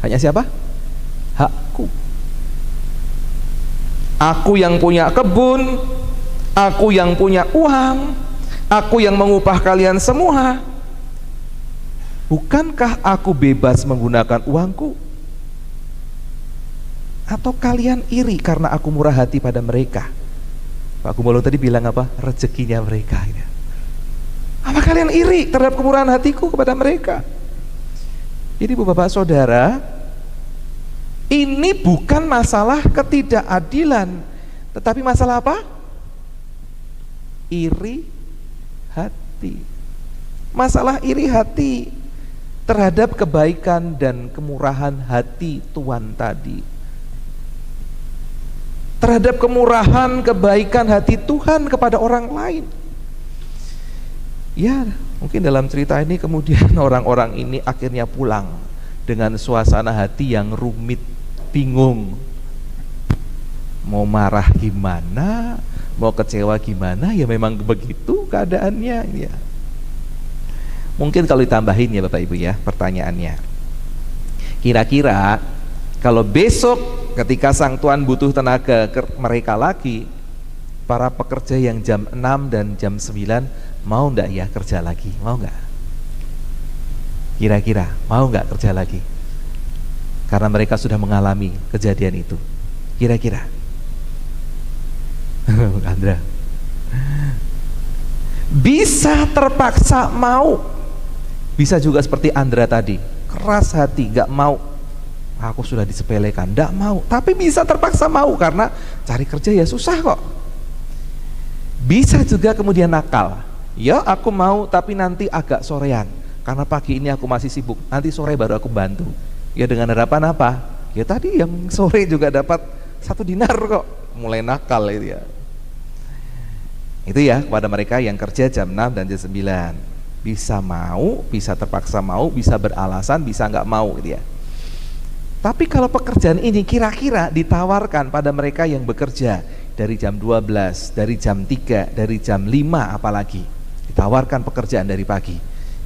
S2: Haknya siapa? Hakku. Aku yang punya kebun, aku yang punya uang, aku yang mengupah kalian semua. Bukankah aku bebas menggunakan uangku? Atau kalian iri karena aku murah hati pada mereka? Pak Gumolo tadi bilang apa? Rezekinya mereka. Apa kalian iri terhadap kemurahan hatiku kepada mereka? Jadi Ibu Bapak Saudara, ini bukan masalah ketidakadilan, tetapi masalah apa? Iri hati. Masalah iri hati terhadap kebaikan dan kemurahan hati Tuhan tadi. Terhadap kemurahan, kebaikan hati Tuhan kepada orang lain. Ya, mungkin dalam cerita ini kemudian orang-orang ini akhirnya pulang dengan suasana hati yang rumit, bingung. Mau marah gimana, mau kecewa gimana, ya memang begitu keadaannya ya. Mungkin kalau ditambahin ya Bapak Ibu ya pertanyaannya, kira-kira kalau besok ketika Sang Tuhan butuh tenaga mereka lagi, para pekerja yang jam 6 dan jam 9 mau enggak ya kerja lagi? Mau enggak? Kira-kira mau enggak kerja lagi? Karena mereka sudah mengalami kejadian itu. Kira-kira Andra bisa terpaksa mau, bisa juga seperti Andra tadi, keras hati, gak mau, aku sudah disepelekan, gak mau, tapi bisa terpaksa mau karena cari kerja ya susah kok. Bisa juga kemudian nakal, ya aku mau tapi nanti agak sorean karena pagi ini aku masih sibuk, nanti sore baru aku bantu. Ya dengan harapan apa? Ya tadi yang sore juga dapat 1 dinar kok. Mulai nakal itu ya. Itu ya kepada mereka yang kerja jam 6 dan jam 9. Bisa mau, bisa terpaksa mau, bisa beralasan, bisa nggak mau gitu ya. Tapi kalau pekerjaan ini kira-kira ditawarkan pada mereka yang bekerja dari jam 12, dari jam 3, dari jam 5 apalagi, ditawarkan pekerjaan dari pagi,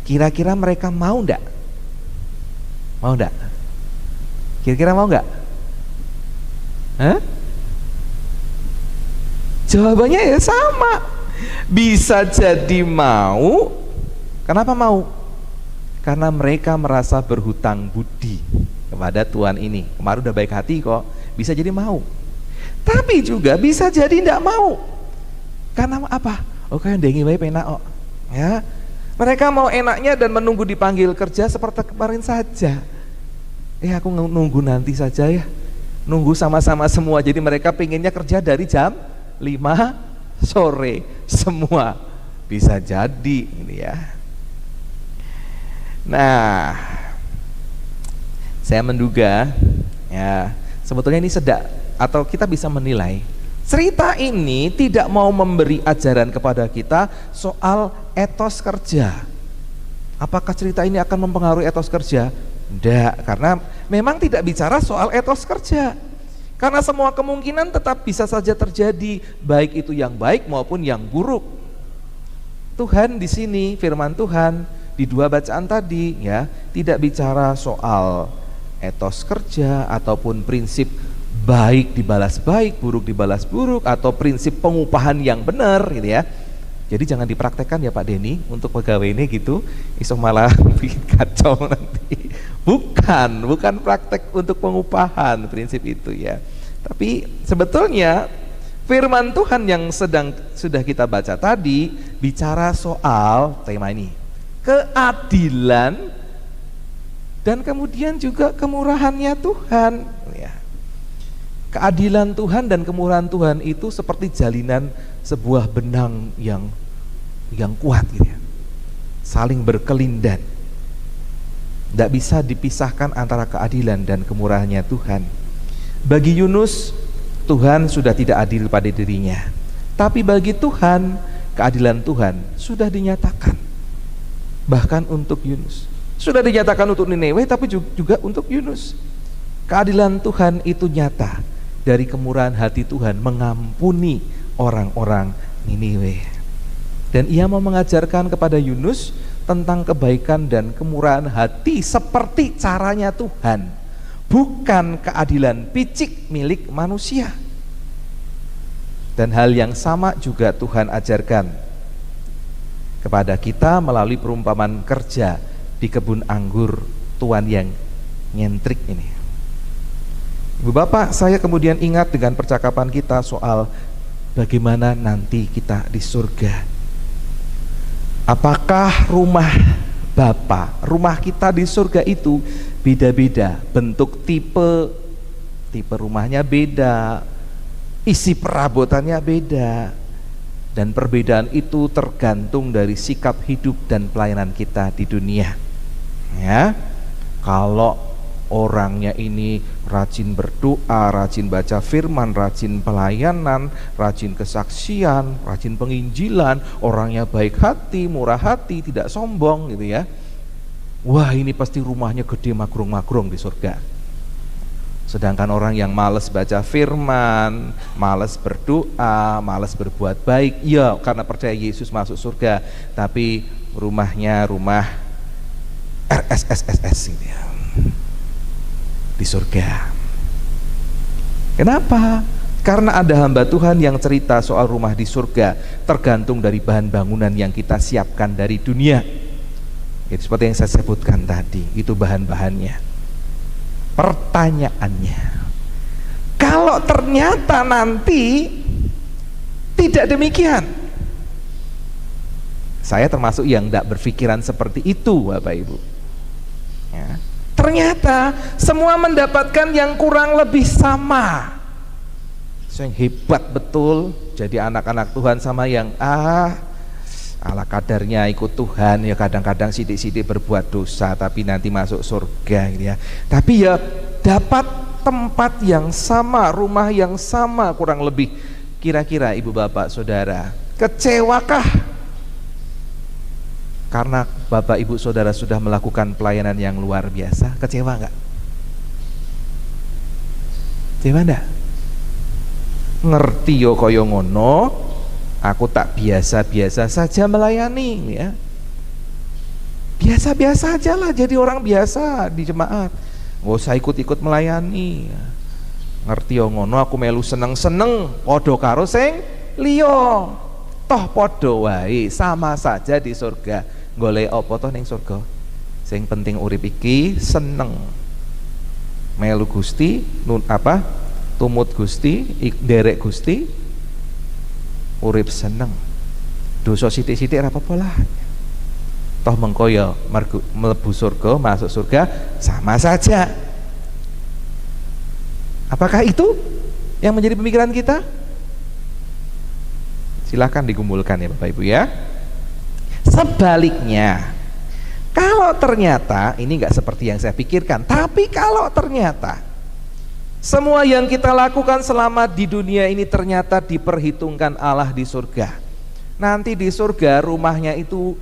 S2: kira-kira mereka mau enggak? Mau enggak? Kira-kira mau enggak? Hah? Jawabannya ya sama. Bisa jadi mau. Kenapa mau? Karena mereka merasa berhutang budi kepada Tuhan ini. Kemarin udah baik hati kok, bisa jadi mau. Tapi juga bisa jadi tidak mau. Karena apa? Oh kan dengi wae penak kok. Ya. Mereka mau enaknya dan menunggu dipanggil kerja seperti kemarin saja. Aku nunggu nanti saja ya. Nunggu sama-sama semua. Jadi mereka pengennya kerja dari jam 5 sore semua. Bisa jadi ini ya. Nah, saya menduga ya, sebetulnya ini sedak atau kita bisa menilai cerita ini tidak mau memberi ajaran kepada kita soal etos kerja. Apakah cerita ini akan mempengaruhi etos kerja? Tidak, karena memang tidak bicara soal etos kerja. Karena semua kemungkinan tetap bisa saja terjadi, baik itu yang baik maupun yang buruk. Tuhan di sini, firman Tuhan di 2 bacaan tadi ya, tidak bicara soal etos kerja ataupun prinsip baik dibalas baik, buruk dibalas buruk, atau prinsip pengupahan yang benar gitu ya. Jadi jangan dipraktekkan ya Pak Denny untuk pegawai ini gitu, iso malah bikin kacau nanti. Bukan praktek untuk pengupahan prinsip itu ya. Tapi sebetulnya firman Tuhan yang sudah kita baca tadi bicara soal tema ini, keadilan dan kemudian juga kemurahannya Tuhan ya. Keadilan Tuhan dan kemurahan Tuhan itu seperti jalinan sebuah benang yang kuat gitu ya, saling berkelindan. Tidak bisa dipisahkan antara keadilan dan kemurahannya Tuhan. Bagi Yunus, Tuhan sudah tidak adil pada dirinya, tapi bagi Tuhan, keadilan Tuhan sudah dinyatakan. Bahkan untuk Yunus sudah dinyatakan untuk Nineveh, tapi juga untuk Yunus. Keadilan Tuhan itu nyata dari kemurahan hati Tuhan mengampuni orang-orang Niniwe. Dan ia mau mengajarkan kepada Yunus tentang kebaikan dan kemurahan hati seperti caranya Tuhan, bukan keadilan picik milik manusia. Dan hal yang sama juga Tuhan ajarkan kepada kita melalui perumpamaan kerja di kebun anggur Tuhan yang nyentrik ini. Ibu Bapak, saya kemudian ingat dengan percakapan kita soal bagaimana nanti kita di surga. Apakah rumah Bapa, rumah kita di surga itu beda-beda, bentuk tipe rumahnya beda, isi perabotannya beda, dan perbedaan itu tergantung dari sikap hidup dan pelayanan kita di dunia. Ya, kalau orangnya ini rajin berdoa, rajin baca firman, rajin pelayanan, rajin kesaksian, rajin penginjilan, orangnya baik hati, murah hati, tidak sombong gitu ya. Wah, ini pasti rumahnya gede magrung-magrung di surga. Sedangkan orang yang malas baca firman, malas berdoa, malas berbuat baik, ya karena percaya Yesus masuk surga, tapi rumahnya rumah RSSSS gitu ya, di surga. Kenapa? Karena ada hamba Tuhan yang cerita soal rumah di surga tergantung dari bahan bangunan yang kita siapkan dari dunia. Itu seperti yang saya sebutkan tadi, itu bahan-bahannya. Pertanyaannya, kalau ternyata nanti tidak demikian, saya termasuk yang tidak berpikiran seperti itu, Bapak Ibu ya. Ternyata semua mendapatkan yang kurang lebih sama. Yang hebat betul jadi anak-anak Tuhan sama yang ala kadarnya ikut Tuhan, ya kadang-kadang sidik-sidik berbuat dosa tapi nanti masuk surga gitu ya. Tapi ya dapat tempat yang sama, rumah yang sama kurang lebih. Kira-kira Ibu Bapak Saudara, kecewakah? Karena Bapak Ibu Saudara sudah melakukan pelayanan yang luar biasa, kecewa enggak? Kecewa enggak? Ngerti yo koyo ngono, aku tak biasa-biasa saja melayani ya. Biasa-biasa aja lah, jadi orang biasa di jemaat. Nggak usah ikut-ikut melayani. Ngerti yo ngono, aku melu seneng-seneng podo karo sing liya. Toh podo wae, sama saja di surga. Golek apa toh ning surga? Sing penting urip iki seneng. Melu Gusti, tumut Gusti, derek Gusti, urip seneng. Dosa sithik-sithik ora apa-apa lah. Toh mengko ya mlebu surga, masuk surga sama saja. Apakah itu yang menjadi pemikiran kita? Silakan dikumpulkan ya Bapak Ibu ya. Sebaliknya, kalau ternyata ini enggak seperti yang saya pikirkan, tapi kalau ternyata semua yang kita lakukan selama di dunia ini ternyata diperhitungkan Allah di surga. Nanti di surga rumahnya itu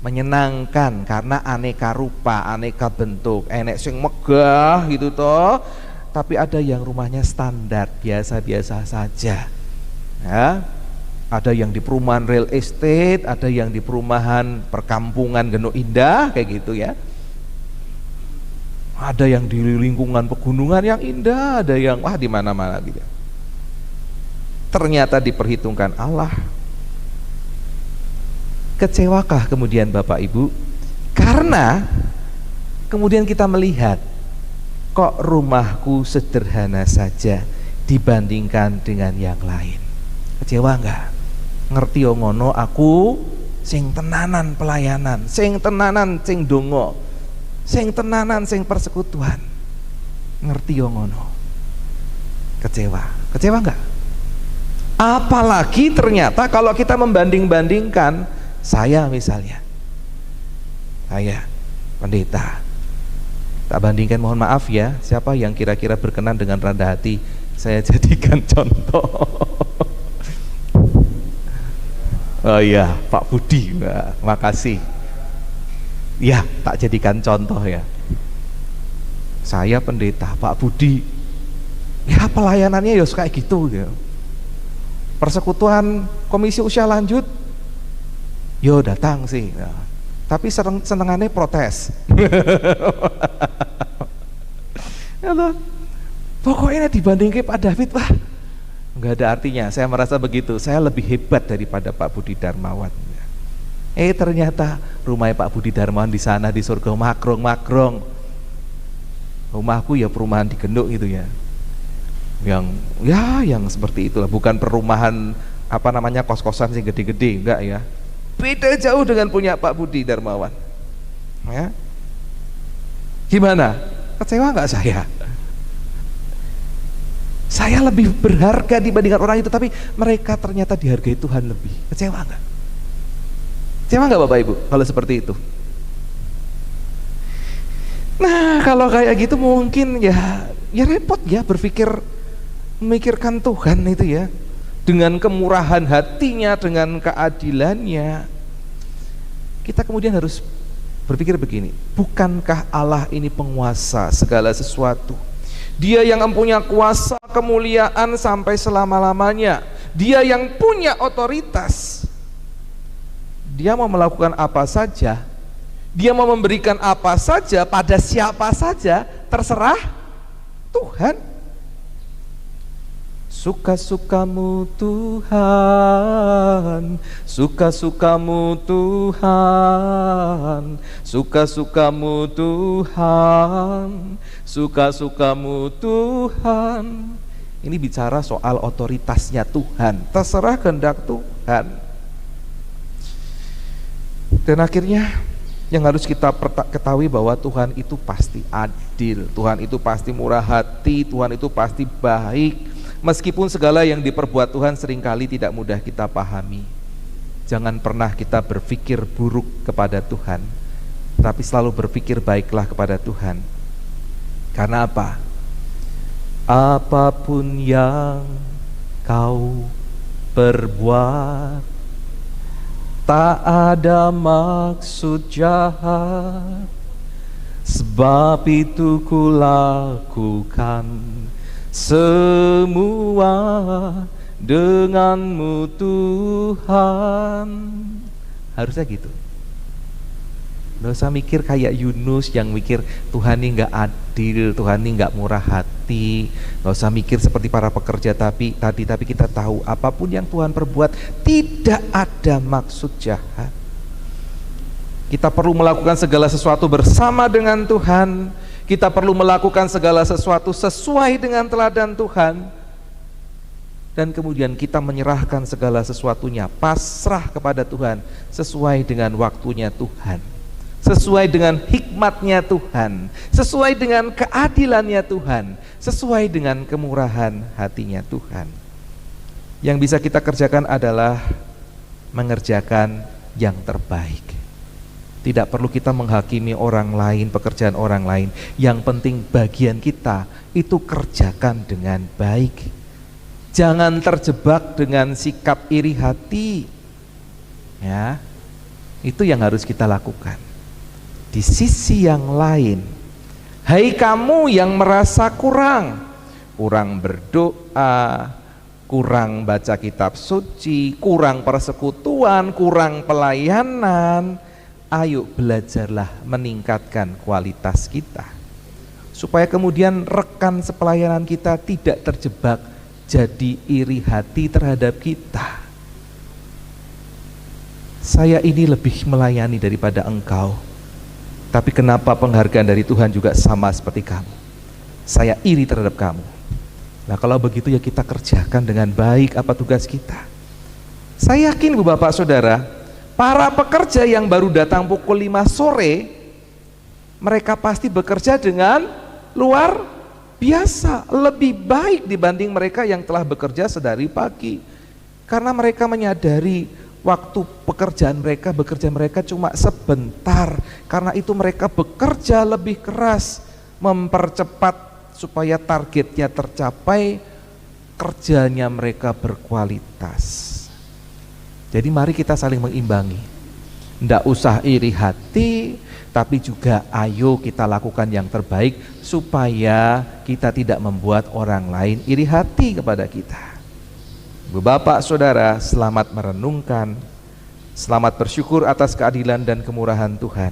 S2: menyenangkan karena aneka rupa, aneka bentuk, enek sing megah gitu toh. Tapi ada yang rumahnya standar, biasa-biasa saja. Ya. Ada yang di perumahan real estate, ada yang di perumahan perkampungan Genuk Indah kayak gitu ya. Ada yang di lingkungan pegunungan yang indah, ada yang di mana-mana gitu. Ternyata diperhitungkan Allah. Kecewakah kemudian Bapak Ibu? Karena kemudian kita melihat kok rumahku sederhana saja dibandingkan dengan yang lain. Kecewa enggak? Ngerti yo ngono, aku sing tenanan pelayanan, sing tenanan sing donga, sing tenanan sing persekutuan. Ngerti yo ngono. Kecewa enggak? Apalagi ternyata kalau kita membanding-bandingkan, saya misalnya, saya pendeta, tak bandingkan, mohon maaf ya, siapa yang kira-kira berkenan dengan rendah hati saya jadikan contoh. Oh iya, Pak Budi, makasih. Ya, tak jadikan contoh ya. Saya pendeta, Pak Budi, ya pelayanannya ya kayak gitu ya. Persekutuan komisi usia lanjut, yo datang sih ya. Tapi senengannya protes. Pokoknya dibandingin Pak David, wah nggak ada artinya. Saya merasa begitu, saya lebih hebat daripada Pak Budi Darmawan. Ternyata rumahnya Pak Budi Darmawan di sana di surga makrong-makrong. Rumahku ya perumahan di Genduk gitu ya. yang seperti itulah, bukan perumahan kos-kosan sih gede-gede, enggak ya. Beda jauh dengan punya Pak Budi Darmawan. Ya. Gimana? Kecewa nggak saya? Saya lebih berharga dibandingkan orang itu, tapi mereka ternyata dihargai Tuhan lebih. Kecewa nggak? Kecewa nggak Bapak Ibu kalau seperti itu? Nah, kalau kayak gitu mungkin ya repot ya memikirkan Tuhan itu ya, dengan kemurahan hatinya, dengan keadilannya. Kita kemudian harus berpikir begini, bukankah Allah ini penguasa segala sesuatu? Dia yang mempunyai kuasa kemuliaan sampai selama-lamanya. Dia yang punya otoritas. Dia mau melakukan apa saja, dia mau memberikan apa saja pada siapa saja, terserah Tuhan. Suka-sukamu Tuhan, suka-sukamu Tuhan, suka-sukamu Tuhan, suka-sukamu Tuhan. Ini bicara soal otoritasnya Tuhan, terserah kehendak Tuhan. Dan akhirnya yang harus kita ketahui bahwa Tuhan itu pasti adil, Tuhan itu pasti murah hati, Tuhan itu pasti baik. Meskipun segala yang diperbuat Tuhan seringkali tidak mudah kita pahami. Jangan pernah kita berpikir buruk kepada Tuhan, tapi selalu berpikir baiklah kepada Tuhan. Karena apa? Apapun yang kau perbuat, tak ada maksud jahat, sebab itu kulakukan semua denganmu Tuhan. Harusnya gitu. Nggak usah mikir kayak Yunus yang mikir Tuhan ini nggak adil, Tuhan ini nggak murah hati. Nggak usah mikir seperti para pekerja tapi kita tahu apapun yang Tuhan perbuat tidak ada maksud jahat. Kita perlu melakukan segala sesuatu bersama dengan Tuhan. Kita perlu melakukan segala sesuatu sesuai dengan teladan Tuhan. Dan kemudian kita menyerahkan segala sesuatunya, pasrah kepada Tuhan sesuai dengan waktunya Tuhan, sesuai dengan hikmatnya Tuhan, sesuai dengan keadilannya Tuhan, sesuai dengan kemurahan hatinya Tuhan. Yang bisa kita kerjakan adalah mengerjakan yang terbaik. Tidak perlu kita menghakimi orang lain, pekerjaan orang lain. Yang penting bagian kita itu kerjakan dengan baik. Jangan terjebak dengan sikap iri hati. Ya, itu yang harus kita lakukan. Di sisi yang lain, hai kamu yang merasa kurang berdoa, kurang baca kitab suci, kurang persekutuan, kurang pelayanan, ayo belajarlah meningkatkan kualitas kita, supaya kemudian rekan sepelayanan kita tidak terjebak jadi iri hati terhadap kita. Saya ini lebih melayani daripada engkau, tapi kenapa penghargaan dari Tuhan juga sama seperti kamu? Saya iri terhadap kamu. Nah, kalau begitu ya kita kerjakan dengan baik apa tugas kita. Saya yakin Bu Bapak Saudara, para pekerja yang baru datang pukul 5 sore, mereka pasti bekerja dengan luar biasa, lebih baik dibanding mereka yang telah bekerja sedari pagi. Karena mereka menyadari waktu bekerja mereka cuma sebentar. Karena itu mereka bekerja lebih keras, mempercepat supaya targetnya tercapai, kerjanya mereka berkualitas. Jadi mari kita saling mengimbangi. Nggak usah iri hati, tapi juga ayo kita lakukan yang terbaik supaya kita tidak membuat orang lain iri hati kepada kita. Bapak Saudara, selamat merenungkan, selamat bersyukur atas keadilan dan kemurahan Tuhan.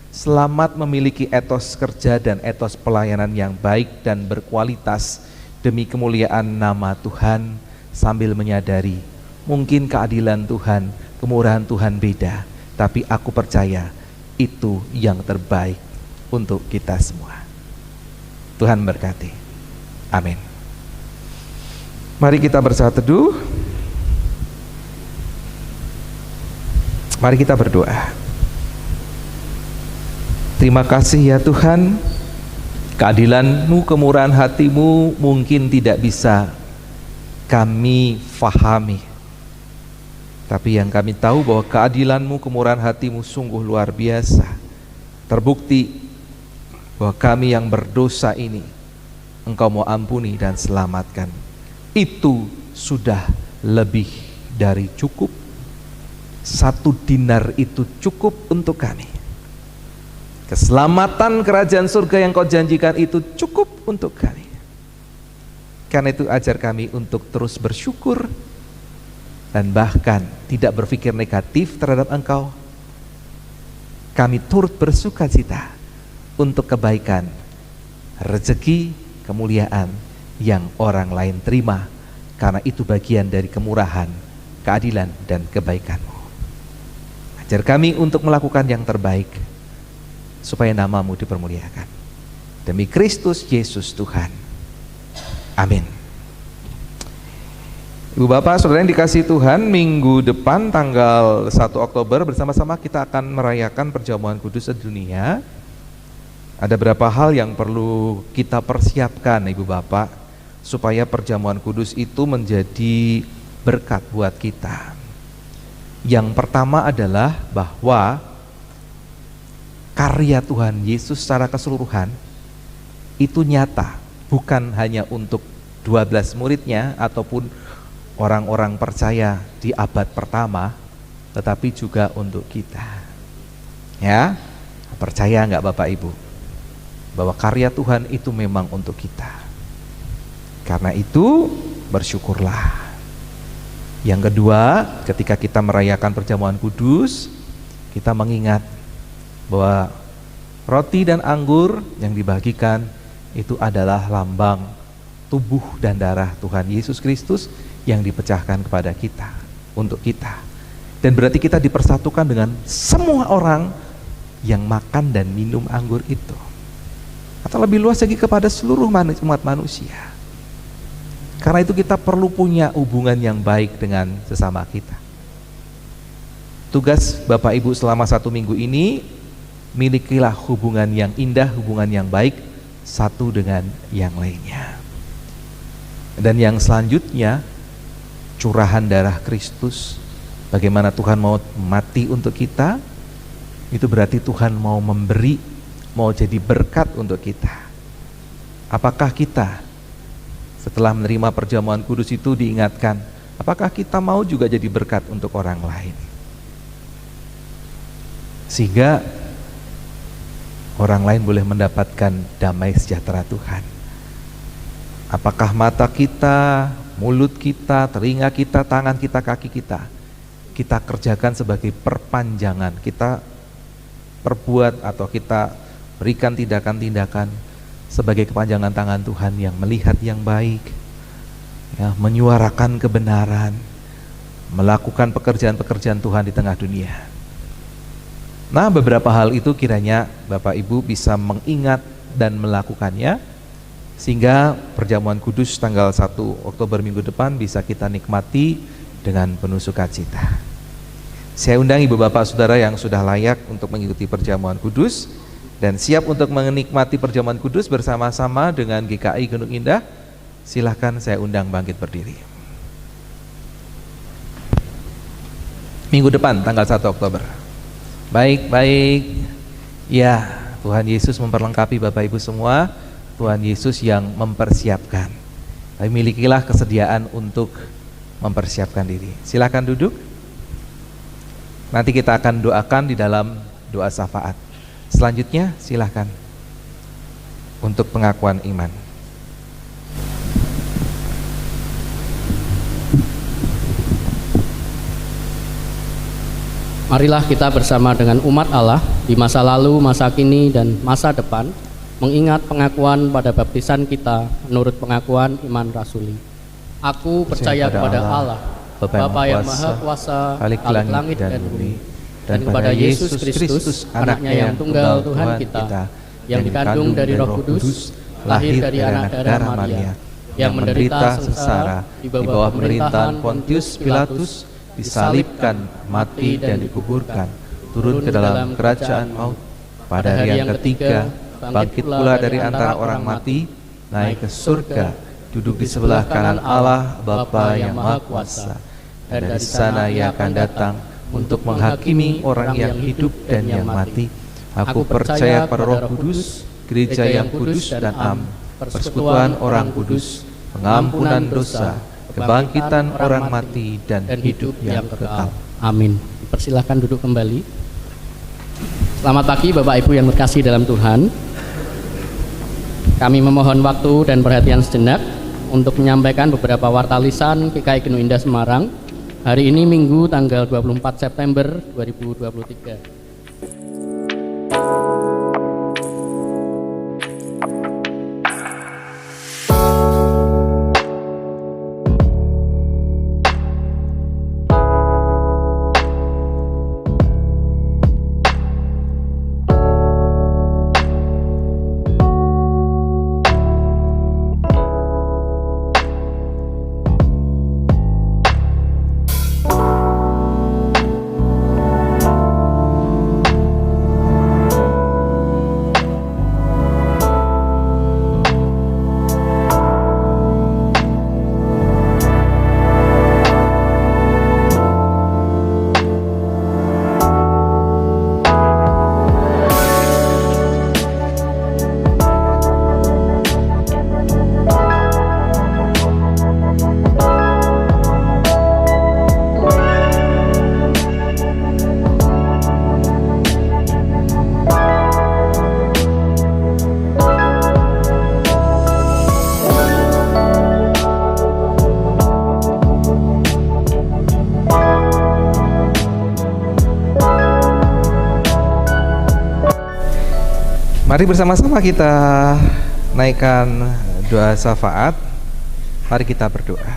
S2: Selamat memiliki etos kerja dan etos pelayanan yang baik dan berkualitas demi kemuliaan nama Tuhan, sambil menyadari mungkin keadilan Tuhan, kemurahan Tuhan beda, tapi aku percaya itu yang terbaik untuk kita semua. Tuhan berkati. Amin. Mari kita bersatu teduh. Mari kita berdoa. Terima kasih ya Tuhan, keadilan-Mu, kemurahan hati-Mu mungkin tidak bisa kami fahami, tapi yang kami tahu bahwa keadilan-Mu, kemurahan hati-Mu sungguh luar biasa. Terbukti bahwa kami yang berdosa ini Engkau mau ampuni dan selamatkan. Itu sudah lebih dari cukup. 1 dinar itu cukup untuk kami. Keselamatan kerajaan surga yang Kau janjikan itu cukup untuk kami. Karena itu ajar kami untuk terus bersyukur dan bahkan tidak berpikir negatif terhadap Engkau. Kami turut bersukacita untuk kebaikan, rezeki, kemuliaan yang orang lain terima, karena itu bagian dari kemurahan, keadilan, dan kebaikan-Mu. Ajar kami untuk melakukan yang terbaik supaya nama-Mu dipermuliakan. Demi Kristus Yesus Tuhan. Amin. Ibu Bapak, Saudara yang dikasihi Tuhan, minggu depan tanggal 1 Oktober bersama-sama kita akan merayakan perjamuan kudus sedunia. Ada beberapa hal yang perlu kita persiapkan Ibu Bapak supaya perjamuan kudus itu menjadi berkat buat kita. Yang pertama adalah bahwa karya Tuhan Yesus secara keseluruhan itu nyata, bukan hanya untuk 12 muridnya ataupun orang-orang percaya di abad pertama, tetapi juga untuk kita. Ya, percaya nggak Bapak Ibu bahwa karya Tuhan itu memang untuk kita? Karena itu bersyukurlah. Yang kedua, ketika kita merayakan perjamuan kudus, kita mengingat bahwa roti dan anggur yang dibagikan itu adalah lambang tubuh dan darah Tuhan Yesus Kristus yang dipecahkan kepada kita, untuk kita. Dan berarti kita dipersatukan dengan semua orang yang makan dan minum anggur itu. Atau lebih luas lagi kepada seluruh umat manusia. Karena itu kita perlu punya hubungan yang baik dengan sesama kita. Tugas Bapak Ibu selama 1 minggu ini, milikilah hubungan yang indah, hubungan yang baik satu dengan yang lainnya. Dan yang selanjutnya, curahan darah Kristus. Bagaimana Tuhan mau mati untuk kita, itu berarti Tuhan mau memberi, mau jadi berkat untuk kita. Apakah kita setelah menerima perjamuan kudus itu diingatkan, apakah kita mau juga jadi berkat untuk orang lain? Sehingga orang lain boleh mendapatkan damai sejahtera Tuhan. Apakah mata kita, mulut kita, telinga kita, tangan kita, kaki kita kerjakan sebagai perpanjangan, kita perbuat atau kita berikan tindakan-tindakan sebagai kepanjangan tangan Tuhan yang melihat yang baik, ya, menyuarakan kebenaran, melakukan pekerjaan-pekerjaan Tuhan di tengah dunia. Nah, beberapa hal itu kiranya Bapak Ibu bisa mengingat dan melakukannya, sehingga perjamuan kudus tanggal 1 Oktober minggu depan bisa kita nikmati dengan penuh sukacita. Saya undang Ibu Bapak Saudara yang sudah layak untuk mengikuti perjamuan kudus dan siap untuk menikmati perjamuan kudus bersama-sama dengan GKI Gunung Indah, silahkan saya undang bangkit berdiri. Minggu depan tanggal 1 Oktober. Baik. Ya, Tuhan Yesus memperlengkapi Bapak Ibu semua. Tuhan Yesus yang mempersiapkan. Tapi milikilah kesediaan untuk mempersiapkan diri. Silahkan duduk. Nanti kita akan doakan di dalam doa syafaat. Selanjutnya silahkan untuk pengakuan iman.
S5: Marilah kita bersama dengan umat Allah di masa lalu, masa kini, dan masa depan mengingat pengakuan pada baptisan kita menurut pengakuan iman rasuli. Aku percaya kepada Allah, Bapa yang Maha Kuasa, Khalik langit dan bumi, dan kepada Yesus Kristus, anaknya yang tunggal Tuhan kita, yang dikandung dari Roh Kudus, lahir dari anak darah Maria,
S2: yang menderita sengsara di bawah pemerintahan Pontius Pilatus, disalibkan, mati dan dikuburkan, turun ke dalam kerajaan maut. Pada hari yang ketiga, bangkit pula dari antara orang mati, naik ke surga, duduk di sebelah kanan Allah Bapa yang Maha Kuasa. Dan dari sana Ia akan datang untuk menghakimi orang yang hidup dan yang mati. Aku percaya pada Roh Kudus, gereja yang kudus dan am, persekutuan orang kudus, pengampunan dosa, kebangkitan orang mati, dan hidup yang kekal.
S5: Amin. Persilahkan duduk kembali. Selamat pagi Bapak Ibu yang terkasih dalam Tuhan. Kami memohon waktu dan perhatian sejenak untuk menyampaikan beberapa warta lisan GKI Genu Indah Semarang hari ini Minggu tanggal 24 September 2023.
S2: Mari bersama-sama kita naikkan doa syafaat. Mari kita berdoa.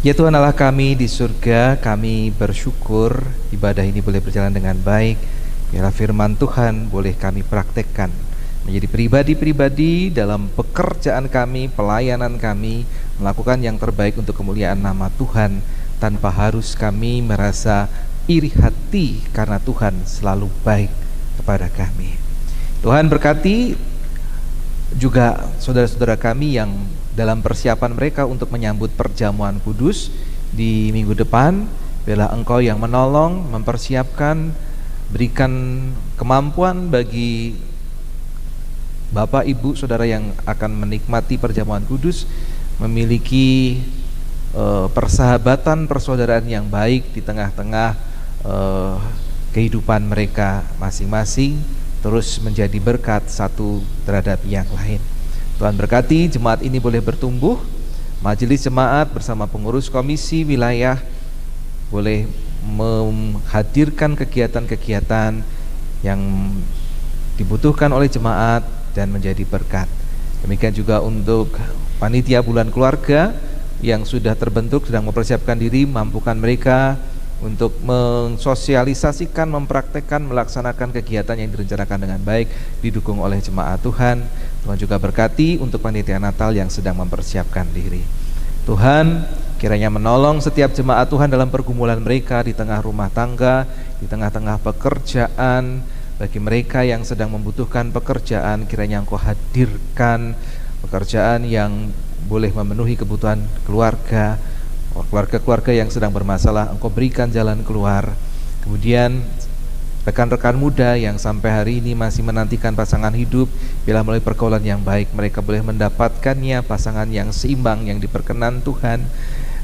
S2: Ya Tuhan Allah kami di surga, kami bersyukur ibadah ini boleh berjalan dengan baik. Biarlah firman Tuhan boleh kami praktekkan menjadi pribadi-pribadi dalam pekerjaan kami, pelayanan kami, melakukan yang terbaik untuk kemuliaan nama Tuhan, tanpa harus kami merasa iri hati karena Tuhan selalu baik kepada kami. Tuhan berkati juga saudara-saudara kami yang dalam persiapan mereka untuk menyambut perjamuan kudus di minggu depan. Biarlah Engkau yang menolong, mempersiapkan, berikan kemampuan bagi Bapak Ibu Saudara yang akan menikmati perjamuan kudus memiliki persahabatan, persaudaraan yang baik di tengah-tengah kehidupan mereka masing-masing, terus menjadi berkat satu terhadap yang lain. Tuhan berkati jemaat ini boleh bertumbuh, majelis jemaat bersama pengurus komisi wilayah boleh menghadirkan kegiatan-kegiatan yang dibutuhkan oleh jemaat dan menjadi berkat. Demikian juga untuk panitia bulan keluarga yang sudah terbentuk, sedang mempersiapkan diri, mampukan mereka untuk mensosialisasikan, mempraktekkan, melaksanakan kegiatan yang direncanakan dengan baik, didukung oleh jemaat Tuhan. Tuhan juga berkati untuk panitia Natal yang sedang mempersiapkan diri. Tuhan kiranya menolong setiap jemaat Tuhan dalam pergumulan mereka di tengah rumah tangga, di tengah-tengah pekerjaan. Bagi mereka yang sedang membutuhkan pekerjaan, kiranya Engkau hadirkan pekerjaan yang boleh memenuhi kebutuhan keluarga. Keluarga-keluarga yang sedang bermasalah, Engkau berikan jalan keluar. Kemudian rekan-rekan muda yang sampai hari ini masih menantikan pasangan hidup, bila melalui pergaulan yang baik mereka boleh mendapatkannya, pasangan yang seimbang, yang diperkenan Tuhan.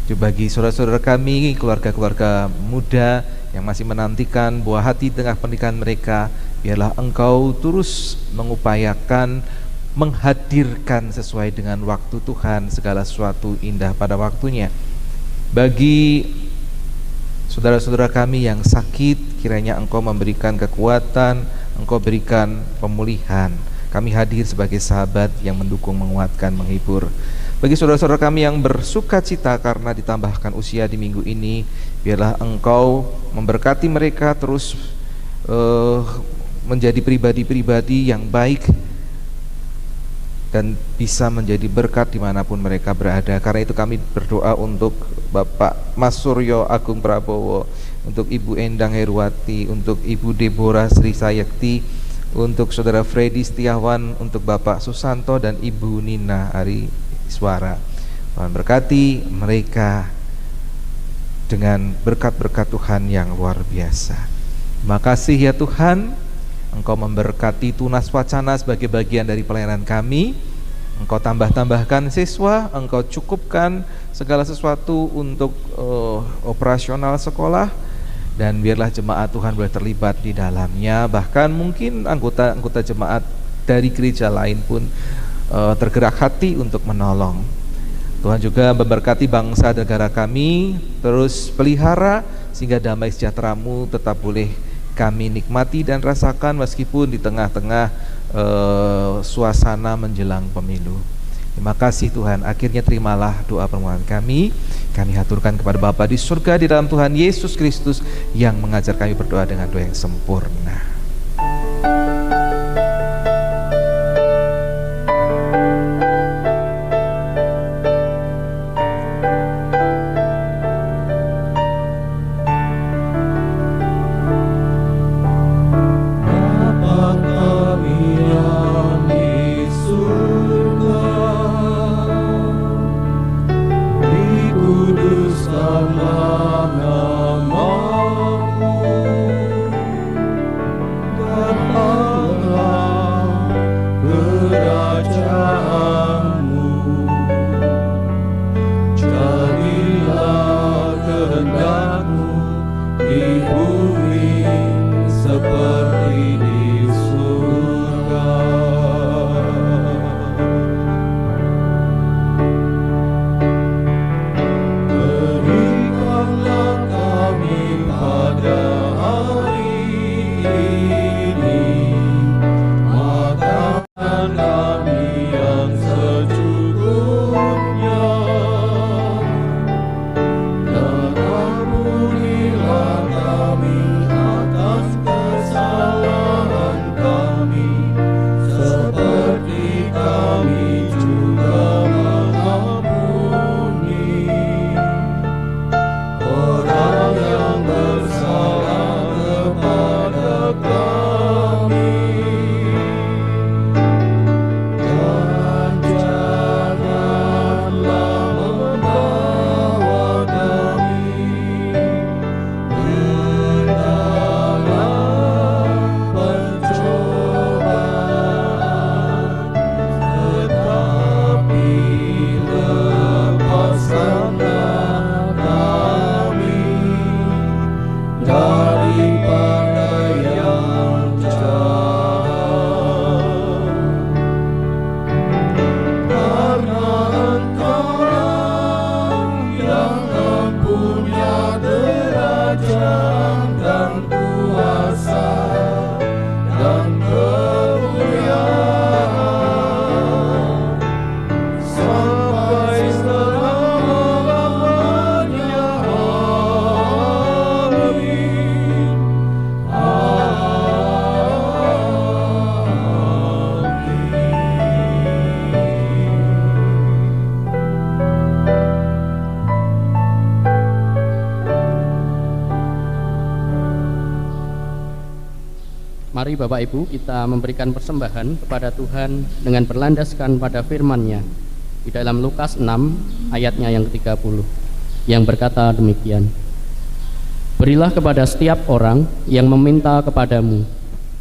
S2: Juga bagi saudara-saudara kami, keluarga-keluarga muda yang masih menantikan buah hati tengah pernikahan mereka, biarlah Engkau terus mengupayakan menghadirkan sesuai dengan waktu Tuhan segala sesuatu indah pada waktunya. Bagi saudara-saudara kami yang sakit, kiranya Engkau memberikan kekuatan, Engkau berikan pemulihan. Kami hadir sebagai sahabat yang mendukung, menguatkan, menghibur. Bagi saudara-saudara kami yang bersuka cita karena ditambahkan usia di minggu ini, biarlah Engkau memberkati mereka terus menjadi pribadi-pribadi yang baik dan bisa menjadi berkat dimanapun mereka berada. Karena itu kami berdoa untuk Bapak Mas Suryo Agung Prabowo, untuk Ibu Endang Heruwati, untuk Ibu Deborah Sri Sayekti, untuk Saudara Freddy Setiawan, untuk Bapak Susanto dan Ibu Nina Ari Iswara. Tuhan berkati mereka dengan berkat-berkat Tuhan yang luar biasa. Terima kasih ya Tuhan, Engkau memberkati Tunas Wacana sebagai bagian dari pelayanan kami. Engkau tambah-tambahkan siswa, Engkau cukupkan segala sesuatu untuk operasional sekolah, dan biarlah jemaat Tuhan boleh terlibat di dalamnya. Bahkan mungkin anggota jemaat dari gereja lain pun tergerak hati untuk menolong. Tuhan juga memberkati bangsa negara kami, terus pelihara sehingga damai sejahtera-Mu tetap boleh kami nikmati dan rasakan meskipun di tengah-tengah suasana menjelang pemilu. Terima kasih Tuhan. Akhirnya terimalah doa permohonan kami. Kami haturkan kepada Bapa di surga di dalam Tuhan Yesus Kristus yang mengajar kami berdoa dengan doa yang sempurna.
S5: Mari Bapak Ibu kita memberikan persembahan kepada Tuhan dengan berlandaskan pada firman-Nya di dalam Lukas 6 ayatnya yang ke-30 yang berkata demikian: Berilah kepada setiap orang yang meminta kepadamu,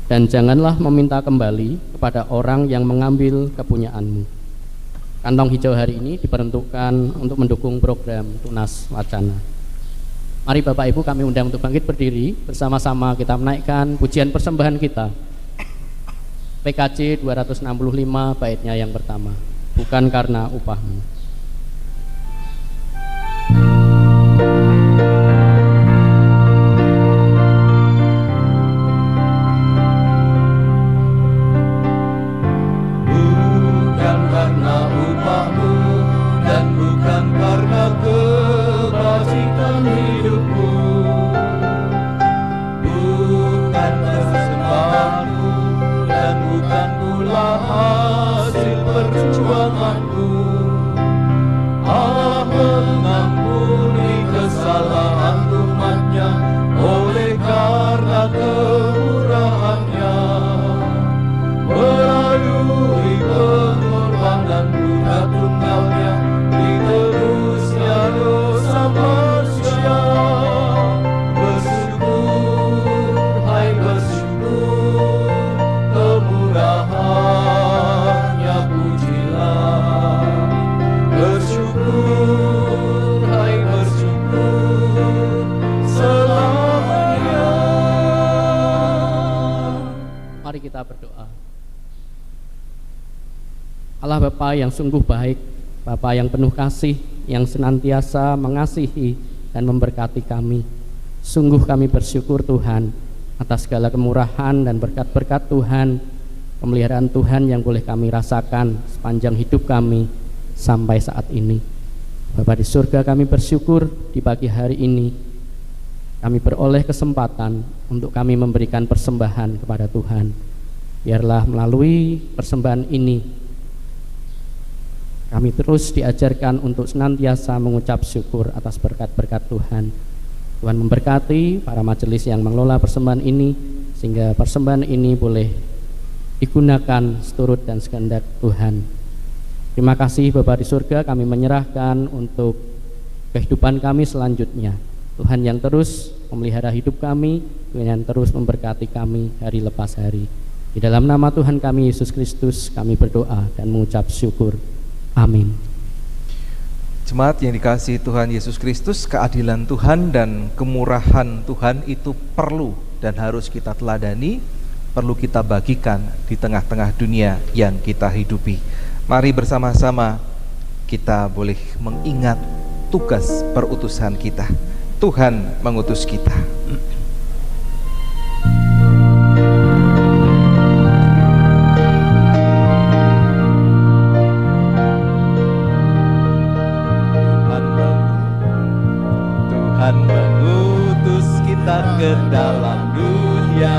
S5: dan janganlah meminta kembali kepada orang yang mengambil kepunyaanmu. Kantong hijau hari ini diperuntukkan untuk mendukung program Tunas Wacana. Mari Bapak Ibu kami undang untuk bangkit berdiri, bersama-sama kita menaikkan pujian persembahan kita. PKJ 265 baitnya yang pertama, bukan karena upahmu.
S6: Bukan karena upahmu dan bukan karena kebajikan hidupmu, bukan persembahanmu dan bukan pula hasil perjuangan.
S5: Allah Bapa yang sungguh baik, Bapa yang penuh kasih, yang senantiasa mengasihi dan memberkati kami. Sungguh kami bersyukur Tuhan atas segala kemurahan dan berkat-berkat Tuhan, pemeliharaan Tuhan yang boleh kami rasakan sepanjang hidup kami sampai saat ini. Bapa di surga, kami bersyukur di pagi hari ini kami beroleh kesempatan untuk kami memberikan persembahan kepada Tuhan. Biarlah melalui persembahan ini kami terus diajarkan untuk senantiasa mengucap syukur atas berkat-berkat Tuhan. Tuhan memberkati para majelis yang mengelola persembahan ini, sehingga persembahan ini boleh digunakan seturut dan sekehendak Tuhan. Terima kasih Bapa di surga, kami menyerahkan untuk kehidupan kami selanjutnya. Tuhan yang terus memelihara hidup kami, Tuhan yang terus memberkati kami hari lepas hari. Di dalam nama Tuhan kami Yesus Kristus kami berdoa dan mengucap syukur. Amin.
S2: Jemaat yang dikasihi Tuhan Yesus Kristus, keadilan Tuhan dan kemurahan Tuhan itu perlu dan harus kita teladani, perlu kita bagikan di tengah-tengah dunia yang kita hidupi. Mari bersama-sama kita boleh mengingat tugas perutusan kita. Tuhan mengutus kita.
S6: Tuhan mengutus kita ke dalam dunia,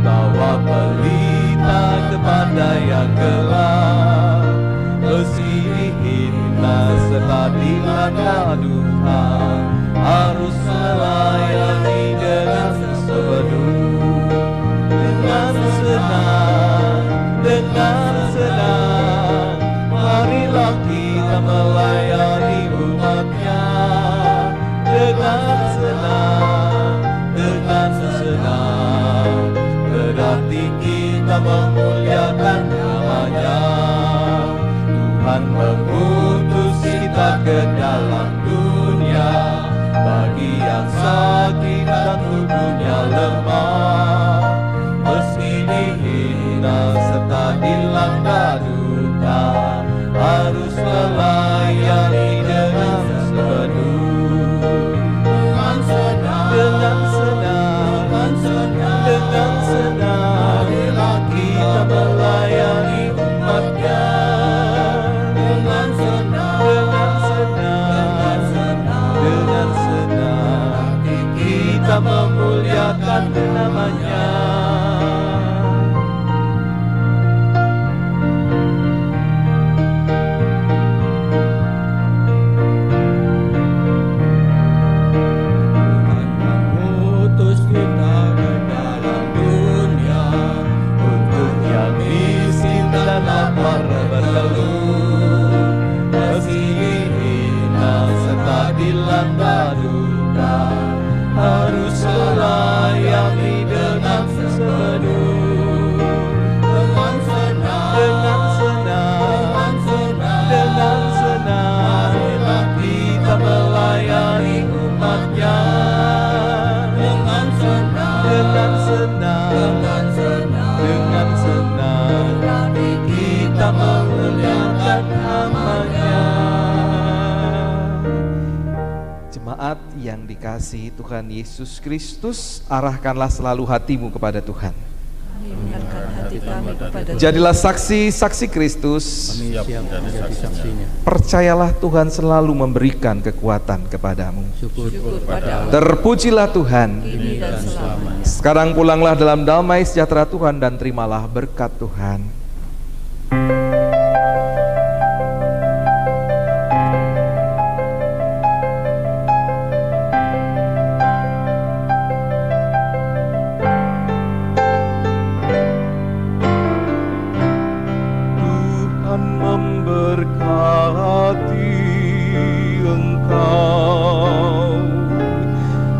S6: bawa pelita kepada yang gelap. Meski dihina serta dilanda duka, harus melayani dengan sepenuh. Dengan senang, marilah kita melayani umatnya. Dengan senang, berarti kita memuliakan namanya. Tuhan mengutus kita ke dalam dunia, bagi yang sakit dan tubuhnya lemah. Meski dihina serta dilanda duka, harus melayani dengan sepenuh. Dengan senang, marilah kita melayani umatnya. Dengan senang, kita memuliakan namanya. Dilanda duka, harus melayani dengan sepenuh. Dengan senang, marilah kita melayani umatnya. Dengan senang, kita memuliakan namanya.
S2: Jemaat yang dikasihi Tuhan Yesus Kristus, arahkanlah selalu hatimu kepada Tuhan. Jadilah saksi-saksi Kristus. Percayalah Tuhan selalu memberikan kekuatan kepadamu. Terpujilah Tuhan. Sekarang pulanglah dalam damai sejahtera Tuhan dan terimalah berkat Tuhan.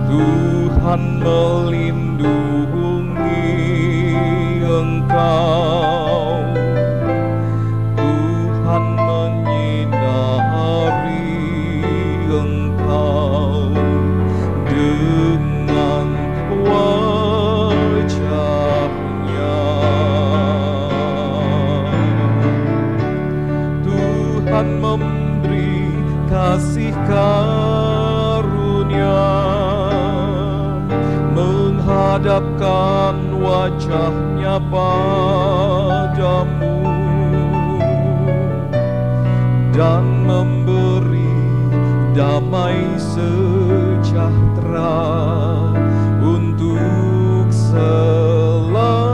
S6: Tuhan melindungi engkau, padamu dan memberi damai sejahtera untuk selamanya.